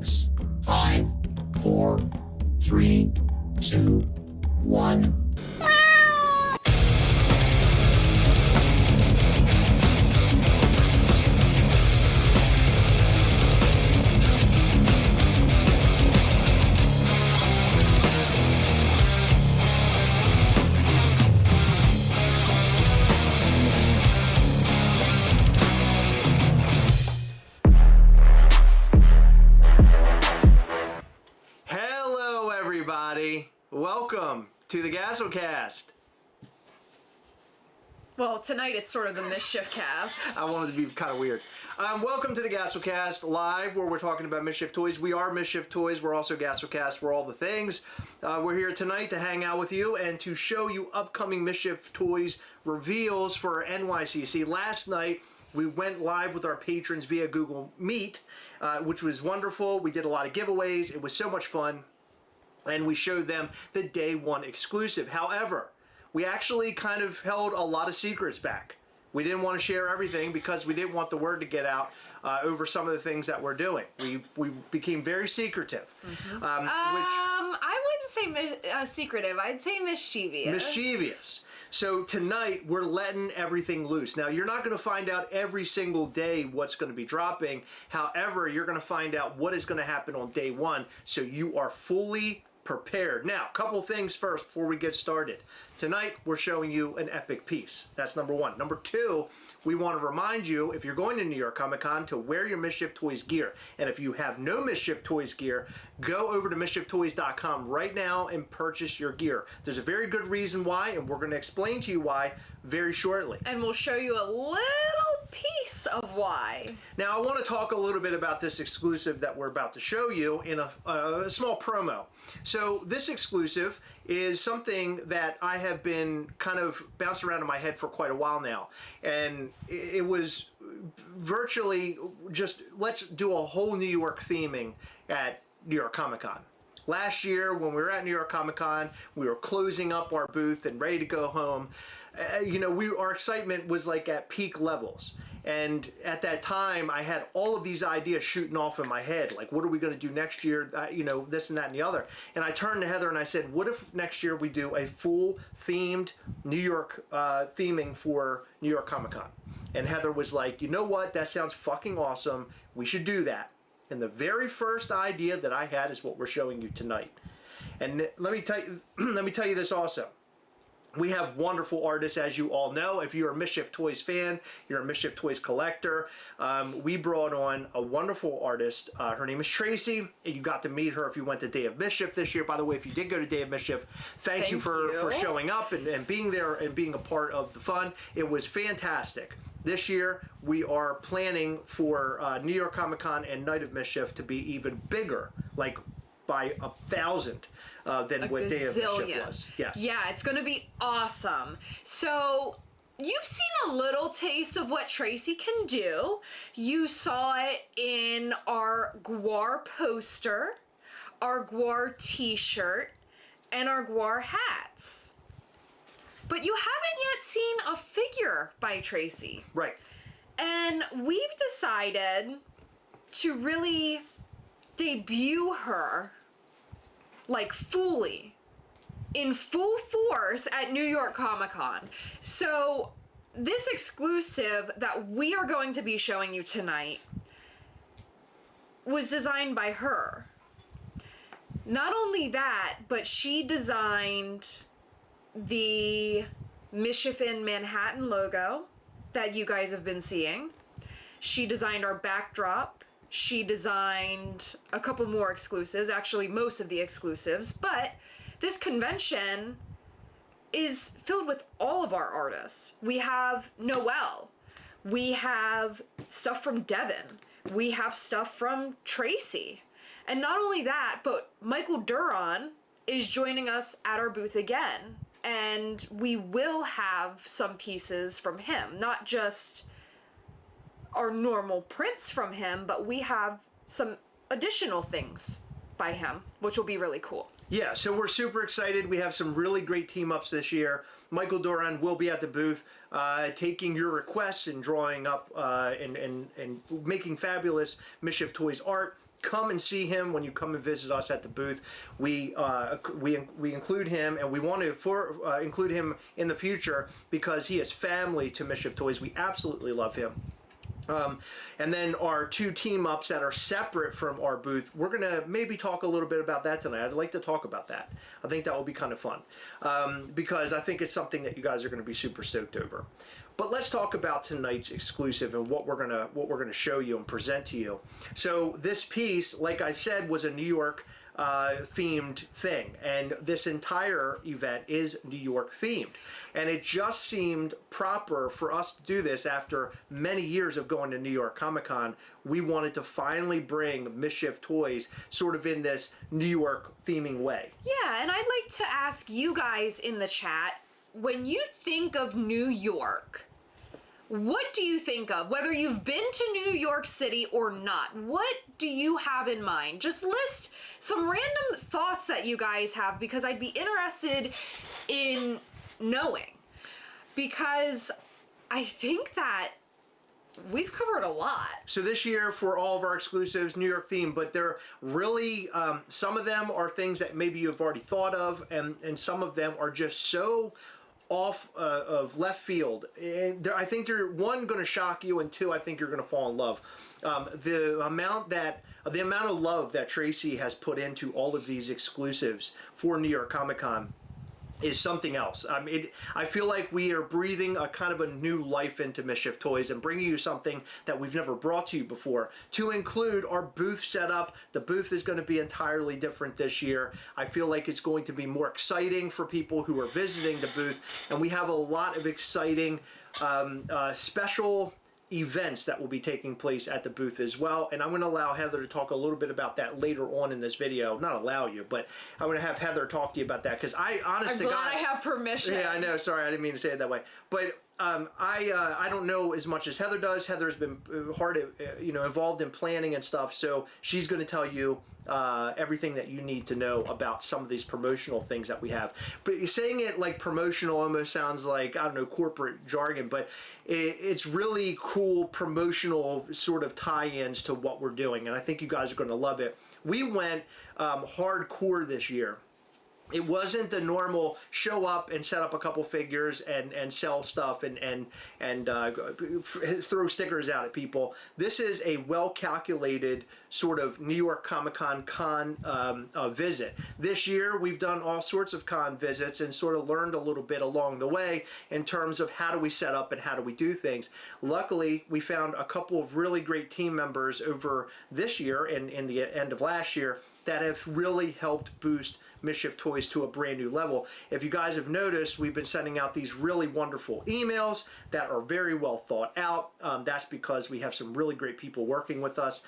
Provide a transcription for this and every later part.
6, 5, 4, 3, 2, 1. Welcome to the Gastlecast. Well, tonight it's sort of the Mischief cast. I wanted to be kind of weird. Welcome to the Gastlecast live, where we're talking about Mischief toys. We are Mischief toys. We're also Gastlecast. We're all the things. We're here tonight to hang out with you and to show you upcoming Mischief toys reveals for Nycc. Last night we went live with our patrons via Google Meet, which was wonderful. We did a lot of giveaways. It was so much fun. And we showed them the day one exclusive. However, we actually kind of held a lot of secrets back. We didn't want to share everything because we didn't want the word to get out over some of the things that we're doing. We became very secretive. Mm-hmm. I wouldn't say secretive. I'd say mischievous. Mischievous. So tonight we're letting everything loose. Now you're not going to find out every single day what's going to be dropping. However, you're going to find out what is going to happen on day one, so you are fully prepared. Now, a couple things first before we get started. Tonight, we're showing you an epic piece. That's number one. Number two, we want to remind you, if you're going to New York Comic Con, to wear your Mischief Toys gear. And if you have no Mischief Toys gear, go over to MischiefToys.com right now and purchase your gear. There's a very good reason why, and we're going to explain to you why very shortly. And we'll show you a little piece of why. Now, I want to talk a little bit about this exclusive that we're about to show you in a small promo. So this exclusive is something that I have been kind of bouncing around in my head for quite a while now. And it was virtually just, let's do a whole New York theming at New York Comic Con. Last year, when we were at New York Comic Con, we were closing up our booth and ready to go home. Our excitement was like at peak levels. And at that time, I had all of these ideas shooting off in my head. Like, what are we going to do next year? This and that and the other. And I turned to Heather and I said, what if next year we do a full themed New York theming for New York Comic Con? And Heather was like, you know what? That sounds fucking awesome. We should do that. And the very first idea that I had is what we're showing you tonight. And let me tell you this also. We have wonderful artists, as you all know. If you're a Mischief Toys fan, you're a Mischief Toys collector, we brought on a wonderful artist. Her name is Tracy. You got to meet her if you went to Day of Mischief this year. By the way, if you did go to Day of Mischief, thank you for showing up and being there and being a part of the fun. It was fantastic. This year, we are planning for New York Comic Con and Night of Mischief to be even bigger, like by 1,000 than what Day of Mischief was. Yes. Yeah, it's going to be awesome. So you've seen a little taste of what Tracy can do. You saw it in our Gwar poster, our Gwar t-shirt, and our Gwar hats. But you haven't yet seen a figure by Tracy. Right. And we've decided to really debut her, like, fully, in full force at New York Comic Con. So this exclusive that we are going to be showing you tonight was designed by her. Not only that, but she designed the Mischief in Manhattan logo that you guys have been seeing. She designed our backdrop. She designed a couple more exclusives, actually most of the exclusives, but this convention is filled with all of our artists. We have Noelle. We have stuff from Devin. We have stuff from Tracy. And not only that, but Michael Duran is joining us at our booth again. And we will have some pieces from him, not just our normal prints from him, but we have some additional things by him, which will be really cool. Yeah, so we're super excited. We have some really great team ups this year. Michael Duran will be at the booth taking your requests and drawing up and making fabulous Mischief Toys art. come and see him when you come and visit us at the booth. We include him, and we want to include him in the future because he is family to Mischief Toys. We absolutely love him. And then our 2 team-ups that are separate from our booth, we're going to maybe talk a little bit about that tonight. I'd like to talk about that. I think that will be kind of fun because I think it's something that you guys are going to be super stoked over. But let's talk about tonight's exclusive and what we're gonna show you and present to you. So this piece, like I said, was a New York themed thing, and this entire event is New York themed, and it just seemed proper for us to do this after many years of going to New York Comic-Con. We wanted to finally bring Mischief Toys sort of in this New York theming way. Yeah, and I'd like to ask you guys in the chat, when you think of New York, what do you think of? Whether you've been to New York City or not, what do you have in mind? Just list some random thoughts that you guys have, because I'd be interested in knowing. Because I think that we've covered a lot. So this year, for all of our exclusives, New York themed, but they're really, some of them are things that maybe you've already thought of, and some of them are just so off of left field. And I think they're, 1, going to shock you, and 2, I think you're going to fall in love. The amount of love that Tracy has put into all of these exclusives for New York Comic-Con is something else. I feel like we are breathing a kind of a new life into Mischief Toys and bringing you something that we've never brought to you before. To include our booth setup, the booth is going to be entirely different this year. I feel like it's going to be more exciting for people who are visiting the booth, and we have a lot of exciting special events that will be taking place at the booth as well, and I'm going to allow Heather to talk a little bit about that later on in this video. Not allow you, but I'm going to have Heather talk to you about that, because I honestly, I'm glad I have permission. Yeah, I know. Sorry, I didn't mean to say it that way. But I don't know as much as Heather does. Heather's been involved in planning and stuff, so she's going to tell you everything that you need to know about some of these promotional things that we have. But saying it like promotional almost sounds like, I don't know, corporate jargon, but it's really cool promotional sort of tie-ins to what we're doing, and I think you guys are going to love it. We went hardcore this year. It wasn't the normal show up and set up a couple figures and sell stuff and throw stickers out at people. This is a well-calculated sort of New York Comic-Con visit. This year we've done all sorts of con visits and sort of learned a little bit along the way in terms of how do we set up and how do we do things. Luckily, we found a couple of really great team members over this year and in the end of last year that have really helped boost Mischief Toys to a brand new level. If you guys have noticed, we've been sending out these really wonderful emails that are very well thought out. That's because we have some really great people working with us.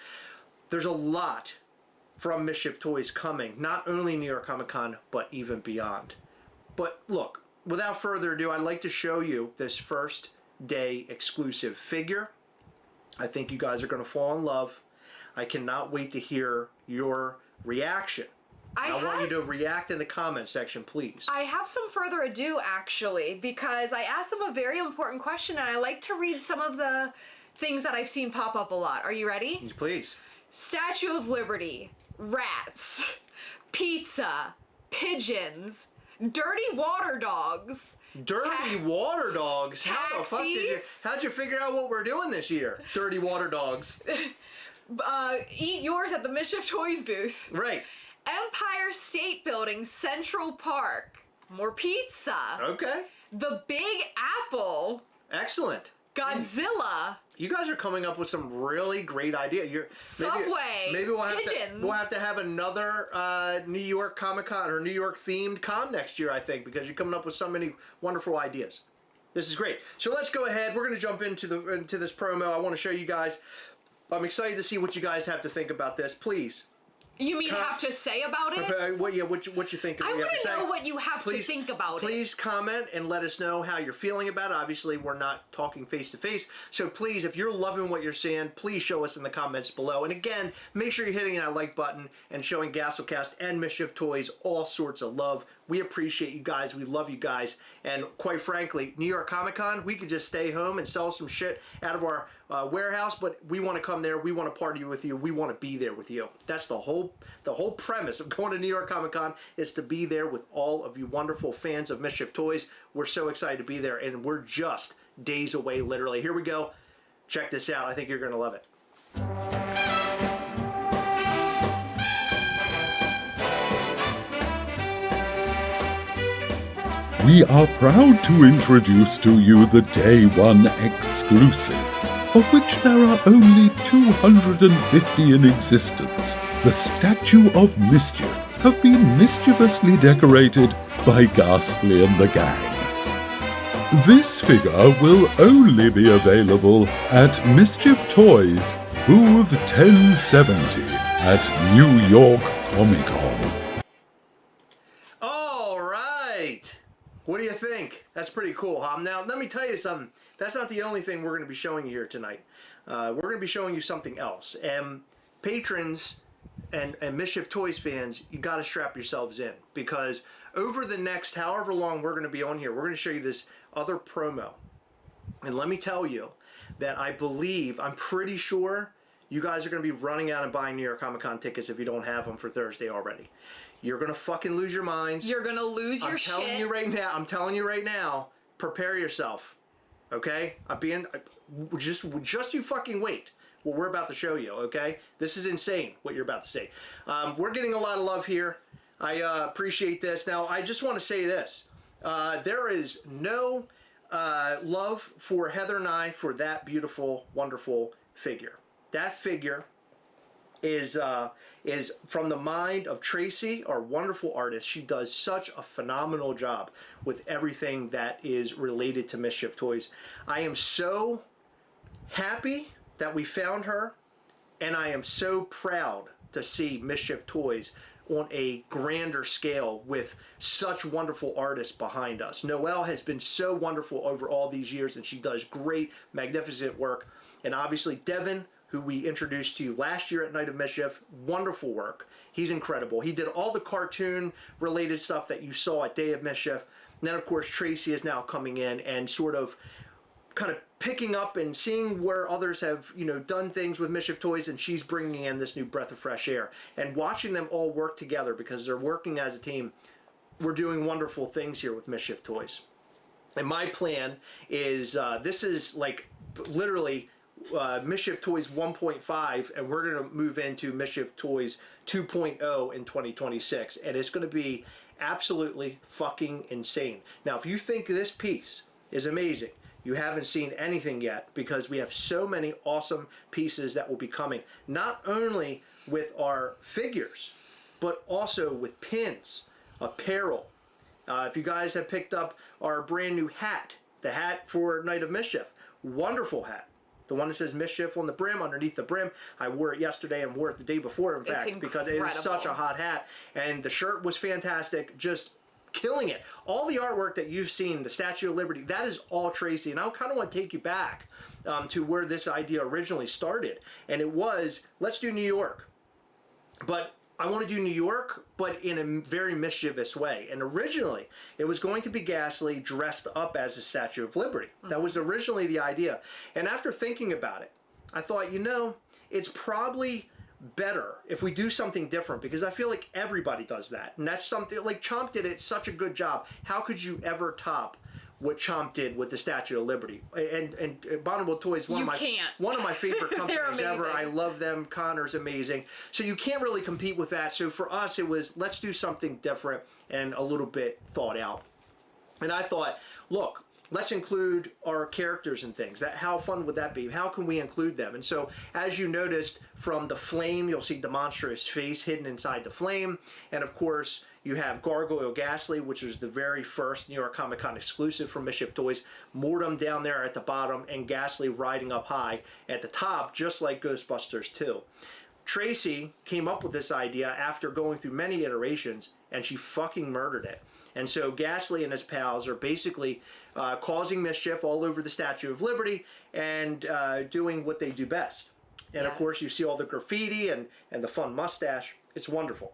There's a lot from Mischief Toys coming, not only New York Comic Con, but even beyond. But look, without further ado, I'd like to show you this first day exclusive figure. I think you guys are going to fall in love. I cannot wait to hear your reaction. I want you to react in the comment section, please. I have some further ado, actually, because I asked them a very important question, and I like to read some of the things that I've seen pop up a lot. Are you ready? Please. Statue of Liberty, rats, pizza, pigeons, dirty water dogs. Dirty water dogs? How the fuck how'd you figure out what we're doing this year? Dirty water dogs. Eat yours at the Mischief Toys booth. Right. Empire State Building, Central Park. More pizza. Okay. The Big Apple. Excellent. Godzilla. You guys are coming up with some really great ideas. Subway. Maybe we'll have to have another New York Comic Con or New York themed con next year, I think, because you're coming up with so many wonderful ideas. This is great. So let's go ahead. We're going to jump into this promo. I want to show you guys. I'm excited to see what you guys have to think about this. Please. You mean have to say about it? What you think? I want to know what you have to think about it. Please comment and let us know how you're feeling about it. Obviously, we're not talking face to face, so please, if you're loving what you're seeing, please show us in the comments below. And again, make sure you're hitting that like button and showing Gastlecast and Mischief Toys all sorts of love. We appreciate you guys. We love you guys. And quite frankly, New York Comic Con, we could just stay home and sell some shit out of our warehouse, but we want to come there. We want to party with you. We want to be there with you. That's the whole premise of going to New York Comic Con, is to be there with all of you wonderful fans of Mischief Toys. We're so excited to be there, and we're just days away, literally. Here we go. Check this out. I think you're going to love it. We are proud to introduce to you the Day 1 exclusive, of which there are only 250 in existence. The statue of Mischief have been mischievously decorated by Ghastly and the gang. This figure will only be available at Mischief Toys, booth 1070 at New York Comic Con. All right. What do you think? That's pretty cool, huh? Now, let me tell you something. That's not the only thing we're going to be showing you here tonight. We're going to be showing you something else. And patrons and Mischief Toys fans, you got to strap yourselves in, because over the next however long we're going to be on here, we're going to show you this other promo. And let me tell you that I'm pretty sure you guys are going to be running out and buying New York Comic Con tickets if you don't have them for Thursday already. You're going to fucking lose your minds. You're going to lose your shit. I'm telling you right now, prepare yourself. Okay? Just you fucking wait. What we're about to show you, okay? This is insane what you're about to see. We're getting a lot of love here. I appreciate this. Now, I just want to say this. There is no love for Heather and I for that beautiful, wonderful figure. That figure is from the mind of Tracy, our wonderful artist. She does such a phenomenal job with everything that is related to Mischief Toys. I am so happy that we found her, and I am so proud to see Mischief Toys on a grander scale with such wonderful artists behind us. Noelle has been so wonderful over all these years, and she does great, magnificent work. And obviously Devin, who we introduced to you last year at Night of Mischief, wonderful work. He's incredible. He did all the cartoon related stuff that you saw at Day of Mischief. And then of course Tracy is now coming in and sort of kind of picking up and seeing where others have, done things with Mischief Toys, and she's bringing in this new breath of fresh air. And watching them all work together, because they're working as a team, we're doing wonderful things here with Mischief Toys. And my plan is, this is like literally Mischief Toys 1.5, and we're going to move into Mischief Toys 2.0 in 2026, and it's going to be absolutely fucking insane. Now, if you think this piece is amazing, you haven't seen anything yet, because we have so many awesome pieces that will be coming, not only with our figures, but also with pins, apparel. If you guys have picked up our brand new hat, the hat for Night of Mischief, wonderful hat. The one that says Mischief on the brim, underneath the brim. I wore it yesterday and wore it the day before, in fact, because it is such a hot hat. And the shirt was fantastic, just killing it. All the artwork that you've seen, the Statue of Liberty, that is all Tracy. And I kind of want to take you back to where this idea originally started. And it was, let's do New York. But I want to do New York, but in a very mischievous way. And originally, it was going to be Ghastly dressed up as a Statue of Liberty. That was originally the idea. And after thinking about it, I thought, it's probably better if we do something different, because I feel like everybody does that. And that's something, like Chomp did it such a good job. How could you ever top what Chomp did with the Statue of Liberty? And Abominable Toys, one of my favorite companies ever. I love them. Connor's amazing. So you can't really compete with that. So for us, it was, let's do something different and a little bit thought out. And I thought, look, let's include our characters and things. How fun would that be? How can we include them? And so, as you noticed from the flame, you'll see the monstrous face hidden inside the flame. And of course, you have Gargoyle Ghastly, which was the very first New York Comic Con exclusive from Mischief Toys. Mortem down there at the bottom, and Ghastly riding up high at the top, just like Ghostbusters 2. Tracy came up with this idea after going through many iterations, and she fucking murdered it. And so Ghastly and his pals are basically causing mischief all over the Statue of Liberty and doing what they do best. And of course, you see all the graffiti and the fun mustache. It's wonderful.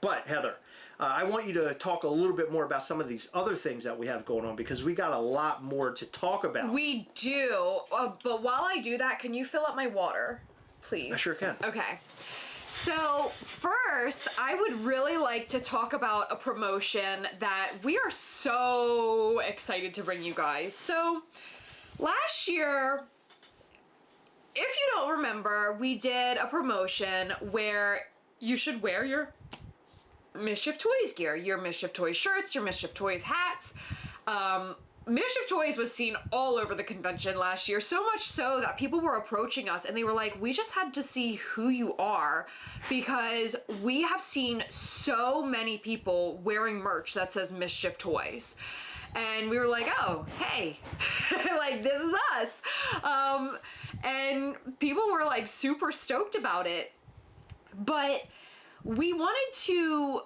But Heather, I want you to talk a little bit more about some of these other things that we have going on, because we got a lot more to talk about. We do, but while I do that, can you fill up my water, please? I sure can. Okay. So first, I would really like to talk about a promotion that we are so excited to bring you guys. So last year, if you don't remember, we did a promotion where you should wear your Mischief Toys gear, your Mischief Toys shirts, your Mischief Toys hats. Mischief Toys was seen all over the convention last year, so much so that people were approaching us and they were like, we just had to see who you are, because we have seen so many people wearing merch that says Mischief Toys. And we were like, oh, hey, like, this is us. And people were like super stoked about it. But we wanted to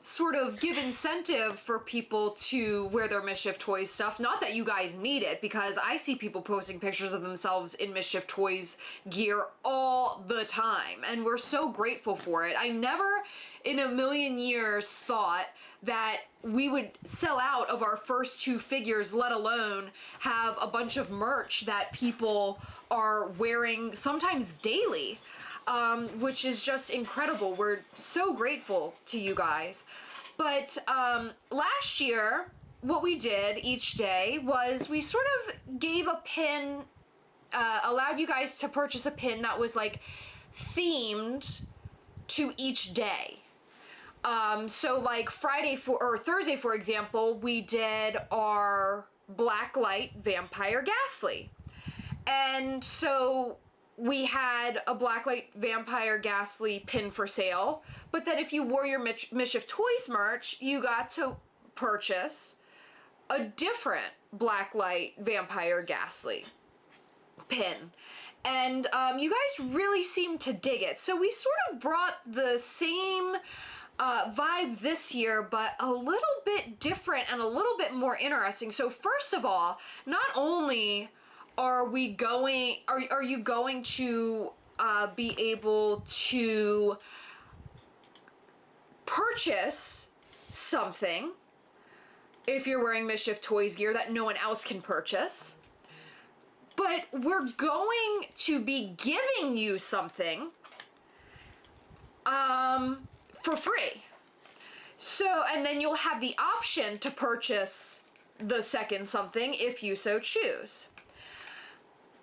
sort of give incentive for people to wear their Mischief Toys stuff. Not that you guys need it, because I see people posting pictures of themselves in Mischief Toys gear all the time, and we're so grateful for it. I never in a million years thought that we would sell out of our first 2 figures, let alone have a bunch of merch that people are wearing sometimes daily. Which is just incredible. We're so grateful to you guys. But last year, what we did each day was we sort of gave a pin, allowed you guys to purchase a pin that was like themed to each day. So like Thursday, for example, we did our Blacklight Vampire Ghastly. And so we had a Blacklight Vampire Ghastly pin for sale, but then if you wore your Mischief Toys merch, you got to purchase a different Blacklight Vampire Ghastly pin. And you guys really seemed to dig it. So we sort of brought the same vibe this year, but a little bit different and a little bit more interesting. So first of all, not only are you going to be able to purchase something if you're wearing Mischief Toys gear that no one else can purchase, but we're going to be giving you something for free. So, and then you'll have the option to purchase the second something if you so choose.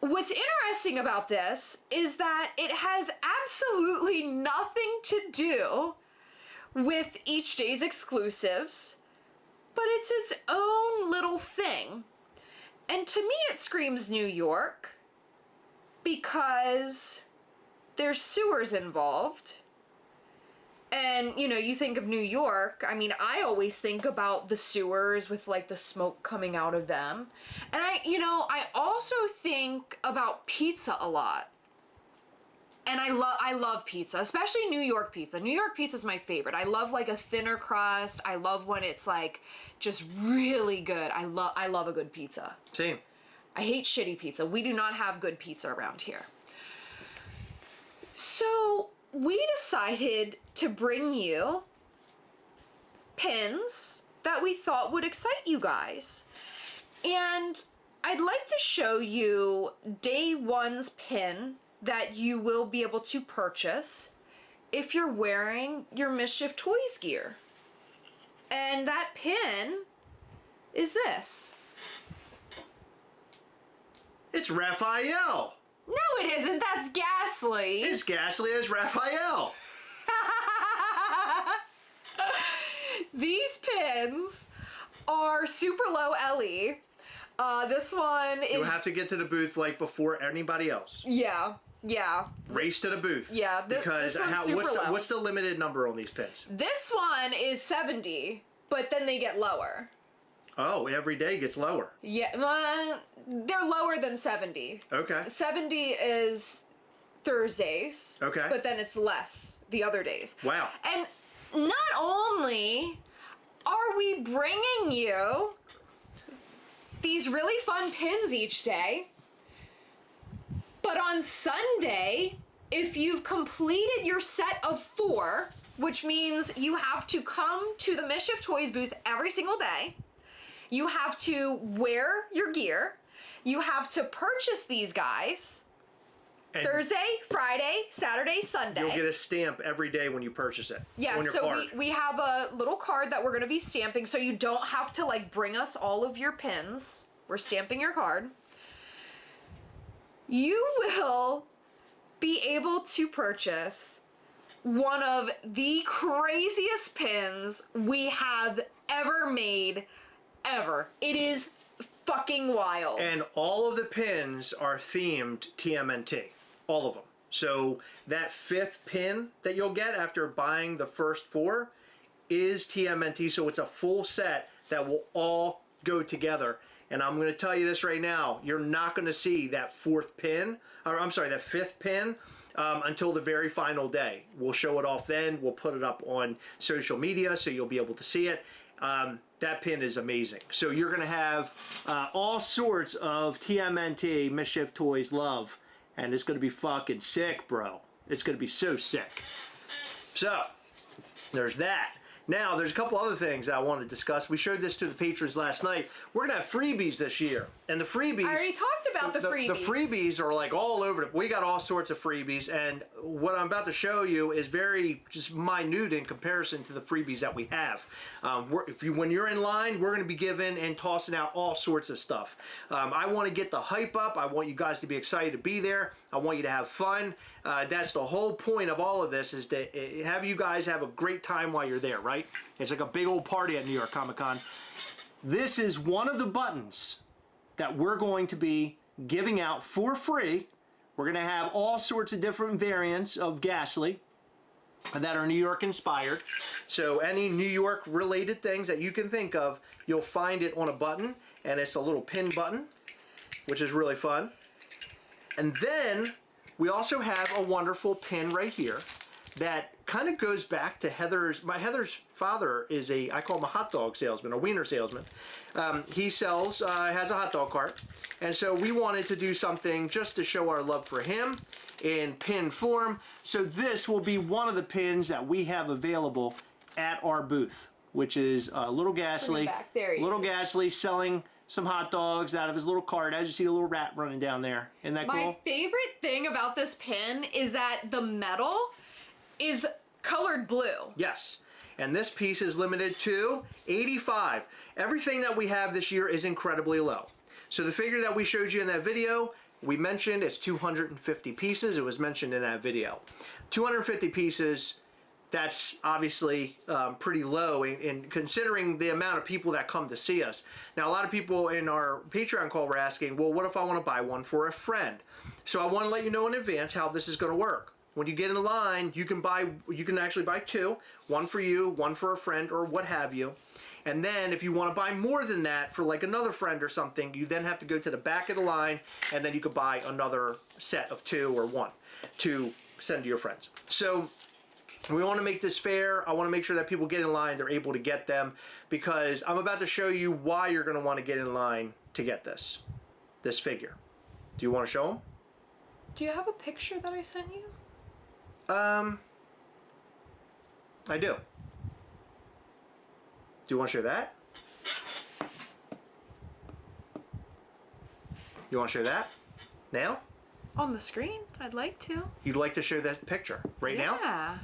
What's interesting about this is that it has absolutely nothing to do with each day's exclusives, but it's its own little thing. And to me it screams New York, because there's sewers involved. And, you know, you think of New York, I mean, I always think about the sewers with, like, the smoke coming out of them. And I also think about pizza a lot. And I love pizza, especially New York pizza. New York pizza is my favorite. I love, like, a thinner crust. I love when it's, like, just really good. I love a good pizza. Same. I hate shitty pizza. We do not have good pizza around here. So we decided to bring you pins that we thought would excite you guys. And I'd like to show you day one's pin that you will be able to purchase if you're wearing your Mischief Toys gear. And that pin is this. It's Raphael. No, it isn't. That's Ghastly. It's Ghastly as Raphael. These pins are super low LE. This one is... You have to get to the booth like before anybody else. Yeah. Race to the booth. Yeah. Because this one's super low. what's the limited number on these pins? This one is 70, but then they get lower. Oh, every day gets lower. Yeah, they're lower than 70. Okay. 70 is Thursdays. Okay. But then it's less the other days. Wow. And not only are we bringing you these really fun pins each day, but on Sunday, if you've completed your set of 4, which means you have to come to the Mischief Toys booth every single day. You have to wear your gear. You have to purchase these guys And Thursday, Friday, Saturday, Sunday. you'll get a stamp every day when you purchase it. Yeah, on your so card. we have a little card that we're going to be stamping, so you don't have to like bring us all of your pins. We're stamping your card. You will be able to purchase one of the craziest pins we have ever made, ever. It is fucking wild. And all of the pins are themed TMNT. All of them. So that 5th pin that you'll get after buying the first 4 is TMNT. So it's a full set that will all go together. And I'm going to tell you this right now. You're not going to see that 4th pin, or I'm sorry, that 5th pin until the very final day. We'll show it off then. We'll put it up on social media so you'll be able to see it. That pin is amazing. So you're going to have all sorts of TMNT Mischief Toys love. And it's going to be fucking sick, bro. It's going to be so sick. So, there's that. Now, there's a couple other things I want to discuss. We showed this to the patrons last night. We're going to have freebies this year. And the freebies... I already talked about the freebies. The freebies are like all over. We got all sorts of freebies. And what I'm about to show you is very just minute in comparison to the freebies that we have. When you're in line, we're going to be giving and tossing out all sorts of stuff. I want to get the hype up. I want you guys to be excited to be there. I want you to have fun. That's the whole point of all of this, is to have you guys have a great time while you're there, right? It's like a big old party at New York Comic Con. This is one of the buttons that we're going to be giving out for free. We're going to have all sorts of different variants of Gastly that are New York inspired. So any New York related things that you can think of, you'll find it on a button, and it's a little pin button, which is really fun. And then we also have a wonderful pin right here that kind of goes back to Heather's father is I call him a hot dog salesman, a wiener salesman. He sells, has a hot dog cart. And so we wanted to do something just to show our love for him in pin form. So this will be one of the pins that we have available at our booth, which is Little Gastly. Little Gastly selling some hot dogs out of his little cart. As you see a little rat running down there. Isn't that cool? My favorite thing about this pin is that the metal is colored blue. Yes. And this piece is limited to 85. Everything that we have this year is incredibly low. So the figure that we showed you in that video, we mentioned it's 250 pieces. It was mentioned in that video. 250 pieces, that's obviously pretty low in considering the amount of people that come to see us. Now, a lot of people in our Patreon call were asking, well, what if I want to buy one for a friend? So I want to let you know in advance how this is going to work. When you get in line, you can actually buy 2, one for you, one for a friend, or what have you. And then if you want to buy more than that for like another friend or something, you then have to go to the back of the line, and then you could buy another set of 2 or 1 to send to your friends. So we want to make this fair. I want to make sure that people get in line, they're able to get them, because I'm about to show you why you're going to want to get in line to get this figure. Do you want to show them? Do you have a picture that I sent you? I do. Do you want to share that? You want to share that? Now? On the screen? I'd like to. You'd like to share that picture right now? Yeah.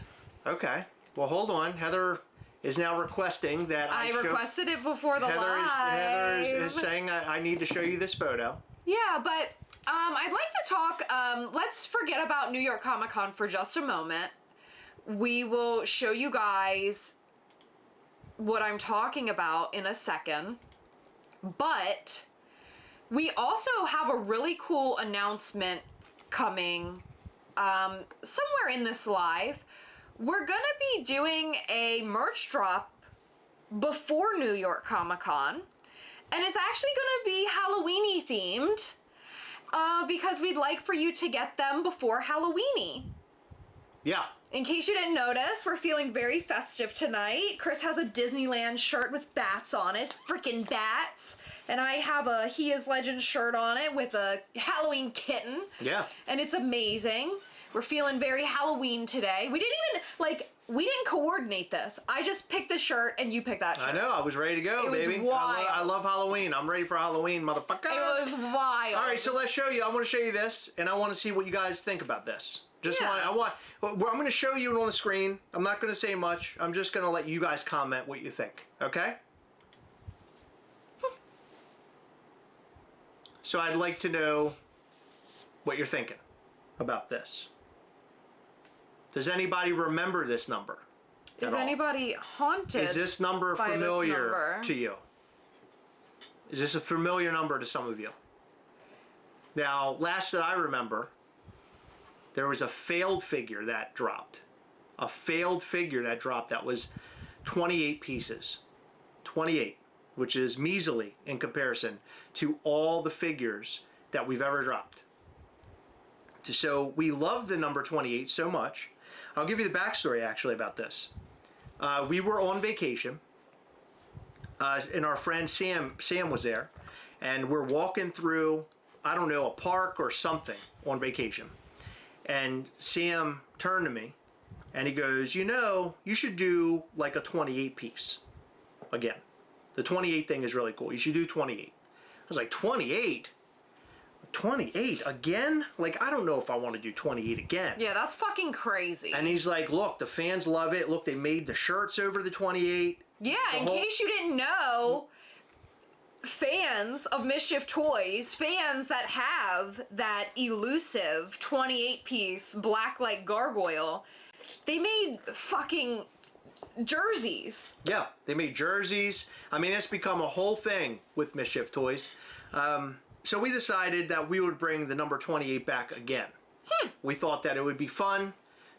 Okay. Well, hold on. Heather is now requesting that I requested it before the live. Heather is saying I need to show you this photo. Yeah, but I'd like to talk, let's forget about New York Comic Con for just a moment. We will show you guys what I'm talking about in a second. But we also have a really cool announcement coming somewhere in this live. We're gonna be doing a merch drop before New York Comic Con, and it's actually gonna be Halloween-y themed because we'd like for you to get them before Halloween-y. Yeah. In case you didn't notice, we're feeling very festive tonight. Chris has a Disneyland shirt with bats on it, freaking bats. And I have a He Is Legend shirt on it with a Halloween kitten. Yeah. And it's amazing. We're feeling very Halloween today. We didn't even, like, we didn't coordinate this. I just picked the shirt and you picked that shirt. I know, I was ready to go, It was baby. wild. I love Halloween. I'm ready for Halloween, motherfuckers. It was wild. All right, so let's show you. I want to show you this, and I want to see what you guys think about this. I'm going to show you it on the screen. I'm not going to say much. I'm just going to let you guys comment what you think, okay? So I'd like to know what you're thinking about this. Does anybody remember this number? Is anybody haunted? Is this number by familiar this number? to you? Is this a familiar number to some of you? Now, last that I remember, there was a failed figure that dropped. A failed figure that dropped that was 28 pieces. 28, which is measly in comparison to all the figures that we've ever dropped. So we love the number 28 so much. I'll give you the backstory actually about this. We were on vacation, and our friend Sam was there, and we're walking through, I don't know, a park or something on vacation. And Sam turned to me, and he goes, you know, you should do like a 28 piece again. The 28 thing is really cool. You should do 28. I was like, 28? 28 again? Like, I don't know if I want to do 28 again. Yeah, that's fucking crazy. And he's like, look, the fans love it. Look, they made the shirts over the 28. Yeah, in case you didn't know, fans of Mischief Toys, fans that have that elusive 28-piece black like gargoyle, they made fucking jerseys. Yeah, they made jerseys. I mean, it's become a whole thing with Mischief Toys. So we decided that we would bring the number 28 back again. We thought that it would be fun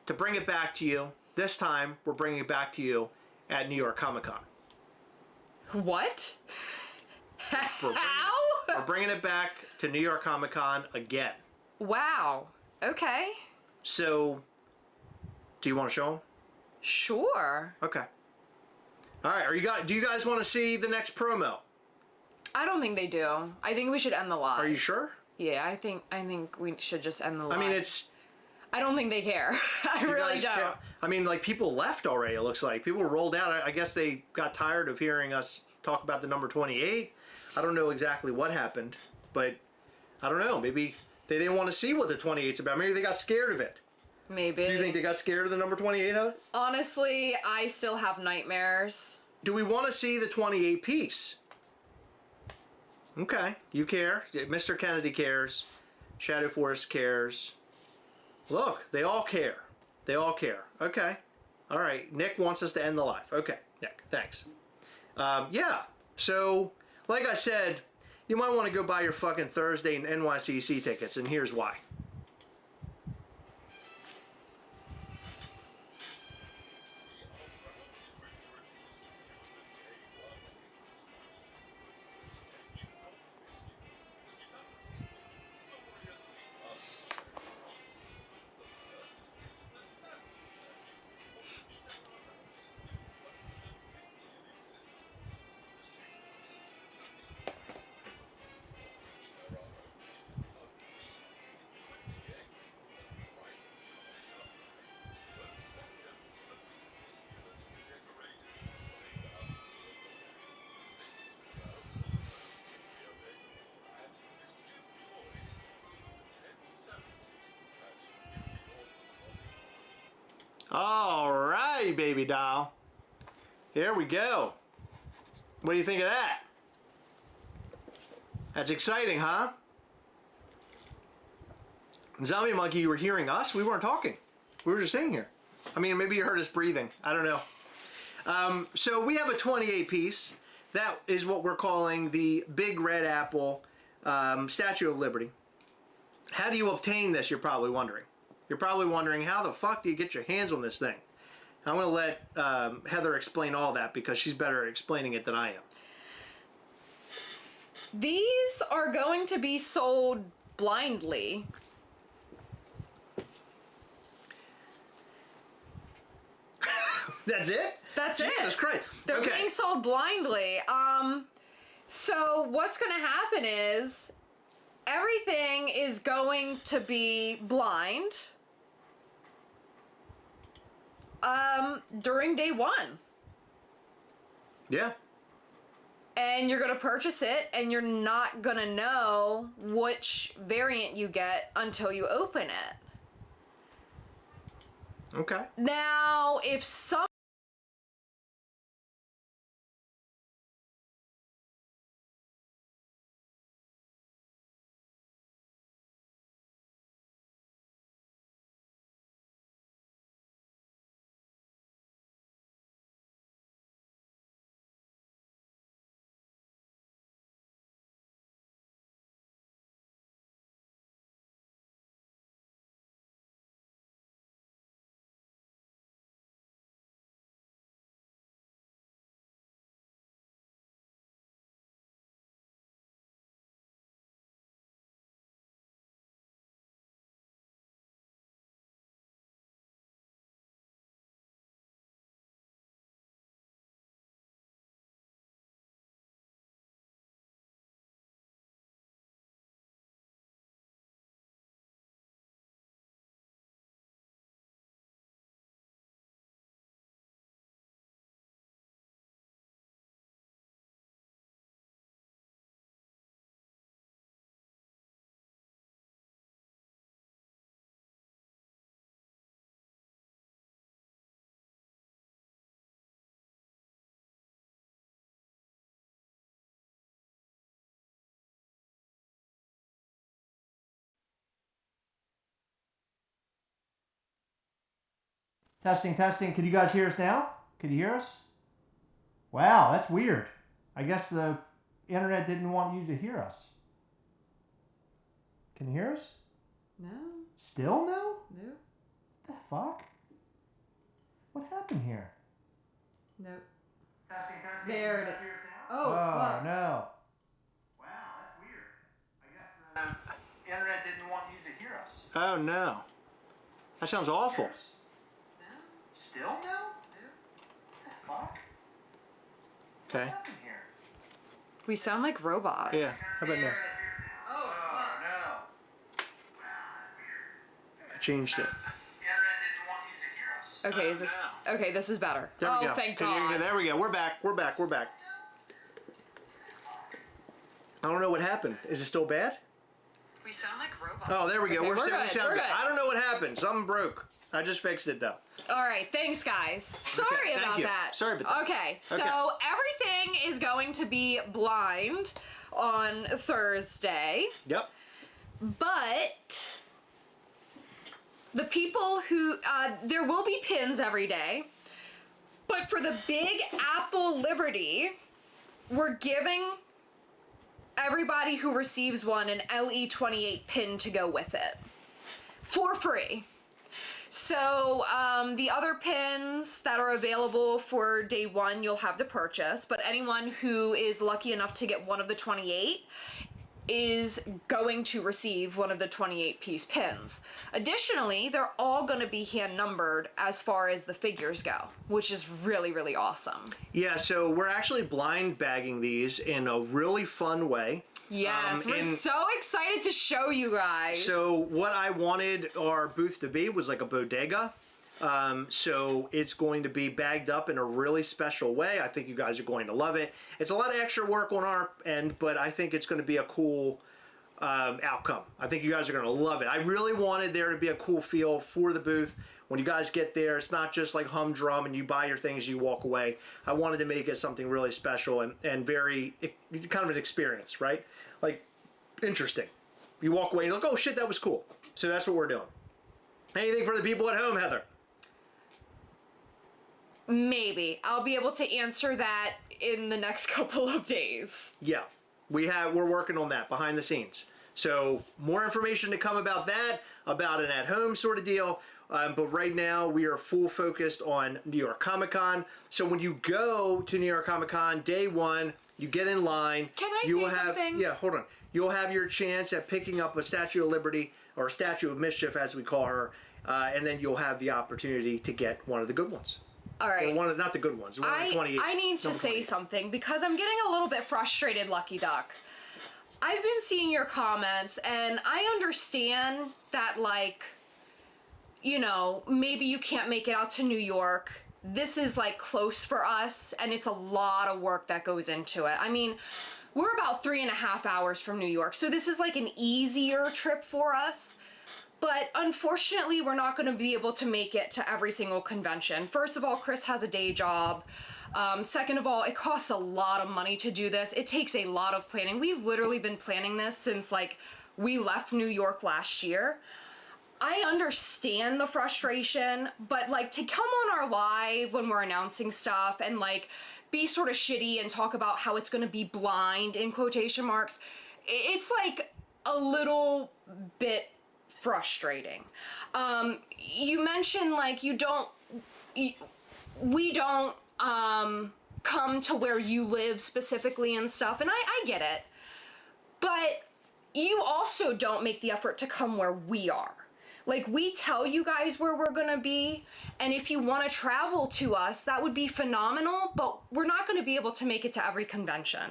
to bring it back to you. This time, we're bringing it back to you at New York Comic Con. What? How? We're bringing it back to New York Comic Con again. Wow. Okay. So, do you want to show them? Sure. Okay. All right. Do you guys want to see the next promo? I don't think they do. I think we should end the live. Are you sure? Yeah, I think we should just end the live. I mean, it's... I don't think they care. I really don't. I mean, like, people left already, it looks like. People rolled out. I guess they got tired of hearing us talk about the number 28. I don't know exactly what happened, but I don't know. Maybe they didn't want to see what the 28's about. Maybe they got scared of it. Maybe. Do you think they got scared of the number 28, Heather? Honestly, I still have nightmares. Do we want to see the 28 piece? Okay, you care. Mr. Kennedy cares. Shadow Force cares. Look, they all care. They all care. Okay. All right. Nick wants us to end the live. Okay, Nick, thanks. Yeah, so like I said, you might want to go buy your fucking Thursday and NYCC tickets, and here's why. All right, baby doll. Here we go. What do you think of that? That's exciting, huh? Zombie Monkey, you were hearing us? We weren't talking. We were just sitting here. I mean, maybe you heard us breathing. I don't know. So we have a 28 piece. That is what we're calling the Big Red Apple Statue of Liberty. How do you obtain this, you're probably wondering. You're probably wondering, how the fuck do you get your hands on this thing? I'm going to let Heather explain all that because she's better at explaining it than I am. These are going to be sold blindly. That's it? That's Jesus it. Christ. They're Okay. being sold blindly. So what's going to happen is everything is going to be blind. During day 1. Yeah. And you're gonna purchase it, and you're not gonna know which variant you get until you open it. Okay. Now, if some Testing, testing. Can you guys hear us now? Can you hear us? Wow, that's weird. I guess the internet didn't want you to hear us. Can you hear us? No. Still no? No. What the fuck? What happened here? No. Testing, testing. There Can it you is. guys hear us now? Oh, fuck. No. Wow, that's weird. I guess the internet didn't want you to hear us. Oh no. That sounds awful. Still no? What the fuck? Okay. What happened here? We sound like robots. Yeah, how about now? Oh, fuck. No. Wow, that's weird. I changed it. Okay, is this... Okay, this is better. There we go. Thank Can you- God. there we go. We're back. We're back. We're back. I don't know what happened. Is it still bad? We sound like robots. Oh, there we go. Okay, we're we good. sound We're good. good. I don't know what happened. Something broke. I just fixed it though. All right, thanks, guys. Sorry thank about you. that. Sorry about that. Okay, so Okay. everything is going to be blind on Thursday, Yep. but the people who, there will be pins every day, but for the Big Apple Liberty, we're giving everybody who receives one an LE28 pin to go with it for free. So the other pins that are available for day 1 you'll have to purchase, but anyone who is lucky enough to get one of the 28 is going to receive one of the 28-piece pins. Additionally, they're all going to be hand numbered as far as the figures go, which is really, really awesome. Yeah, so we're actually blind bagging these in a really fun way. Yes, we're so excited to show you guys. So what I wanted our booth to be was like a bodega. So it's going to be bagged up in a really special way. I think you guys are going to love it. It's a lot of extra work on our end, but I think it's going to be a cool outcome. I think you guys are going to love it. I really wanted there to be a cool feel for the booth. When you guys get there, it's not just like humdrum and you buy your things, you walk away. I wanted to make it something really special and very, kind of an experience, right? Like, interesting. You walk away and you're like, oh shit, that was cool. So that's what we're doing. Anything for the people at home, Heather? Maybe. I'll be able to answer that in the next couple of days. Yeah, we're working on that behind the scenes. So more information to come about that, about an at-home sort of deal. But right now we are full focused on New York Comic Con. So when you go to New York Comic Con day 1, you get in line. Can I you say will have, something? Yeah, hold on. You'll have your chance at picking up a Statue of Liberty or a Statue of Mischief, as we call her, and then you'll have the opportunity to get one of the good ones. All right. Or one of, not the good ones. One of the 28. I need to number say 28. something because I'm getting a little bit frustrated, Lucky Duck. I've been seeing your comments and I understand that, like, you know, maybe you can't make it out to New York. This is like close for us, and it's a lot of work that goes into it. I mean, we're about 3.5 hours from New York, so this is like an easier trip for us. But unfortunately, we're not going to be able to make it to every single convention. First of all, Chris has a day job. Second of all, it costs a lot of money to do this. It takes a lot of planning. We've literally been planning this since like we left New York last year. I understand the frustration, but like to come on our live when we're announcing stuff and like be sort of shitty and talk about how it's going to be blind in quotation marks, it's like a little bit frustrating. You mentioned like we don't come to where you live specifically and stuff, and I get it, but you also don't make the effort to come where we are. Like, we tell you guys where we're gonna be, and if you want to travel to us, that would be phenomenal, but we're not going to be able to make it to every convention.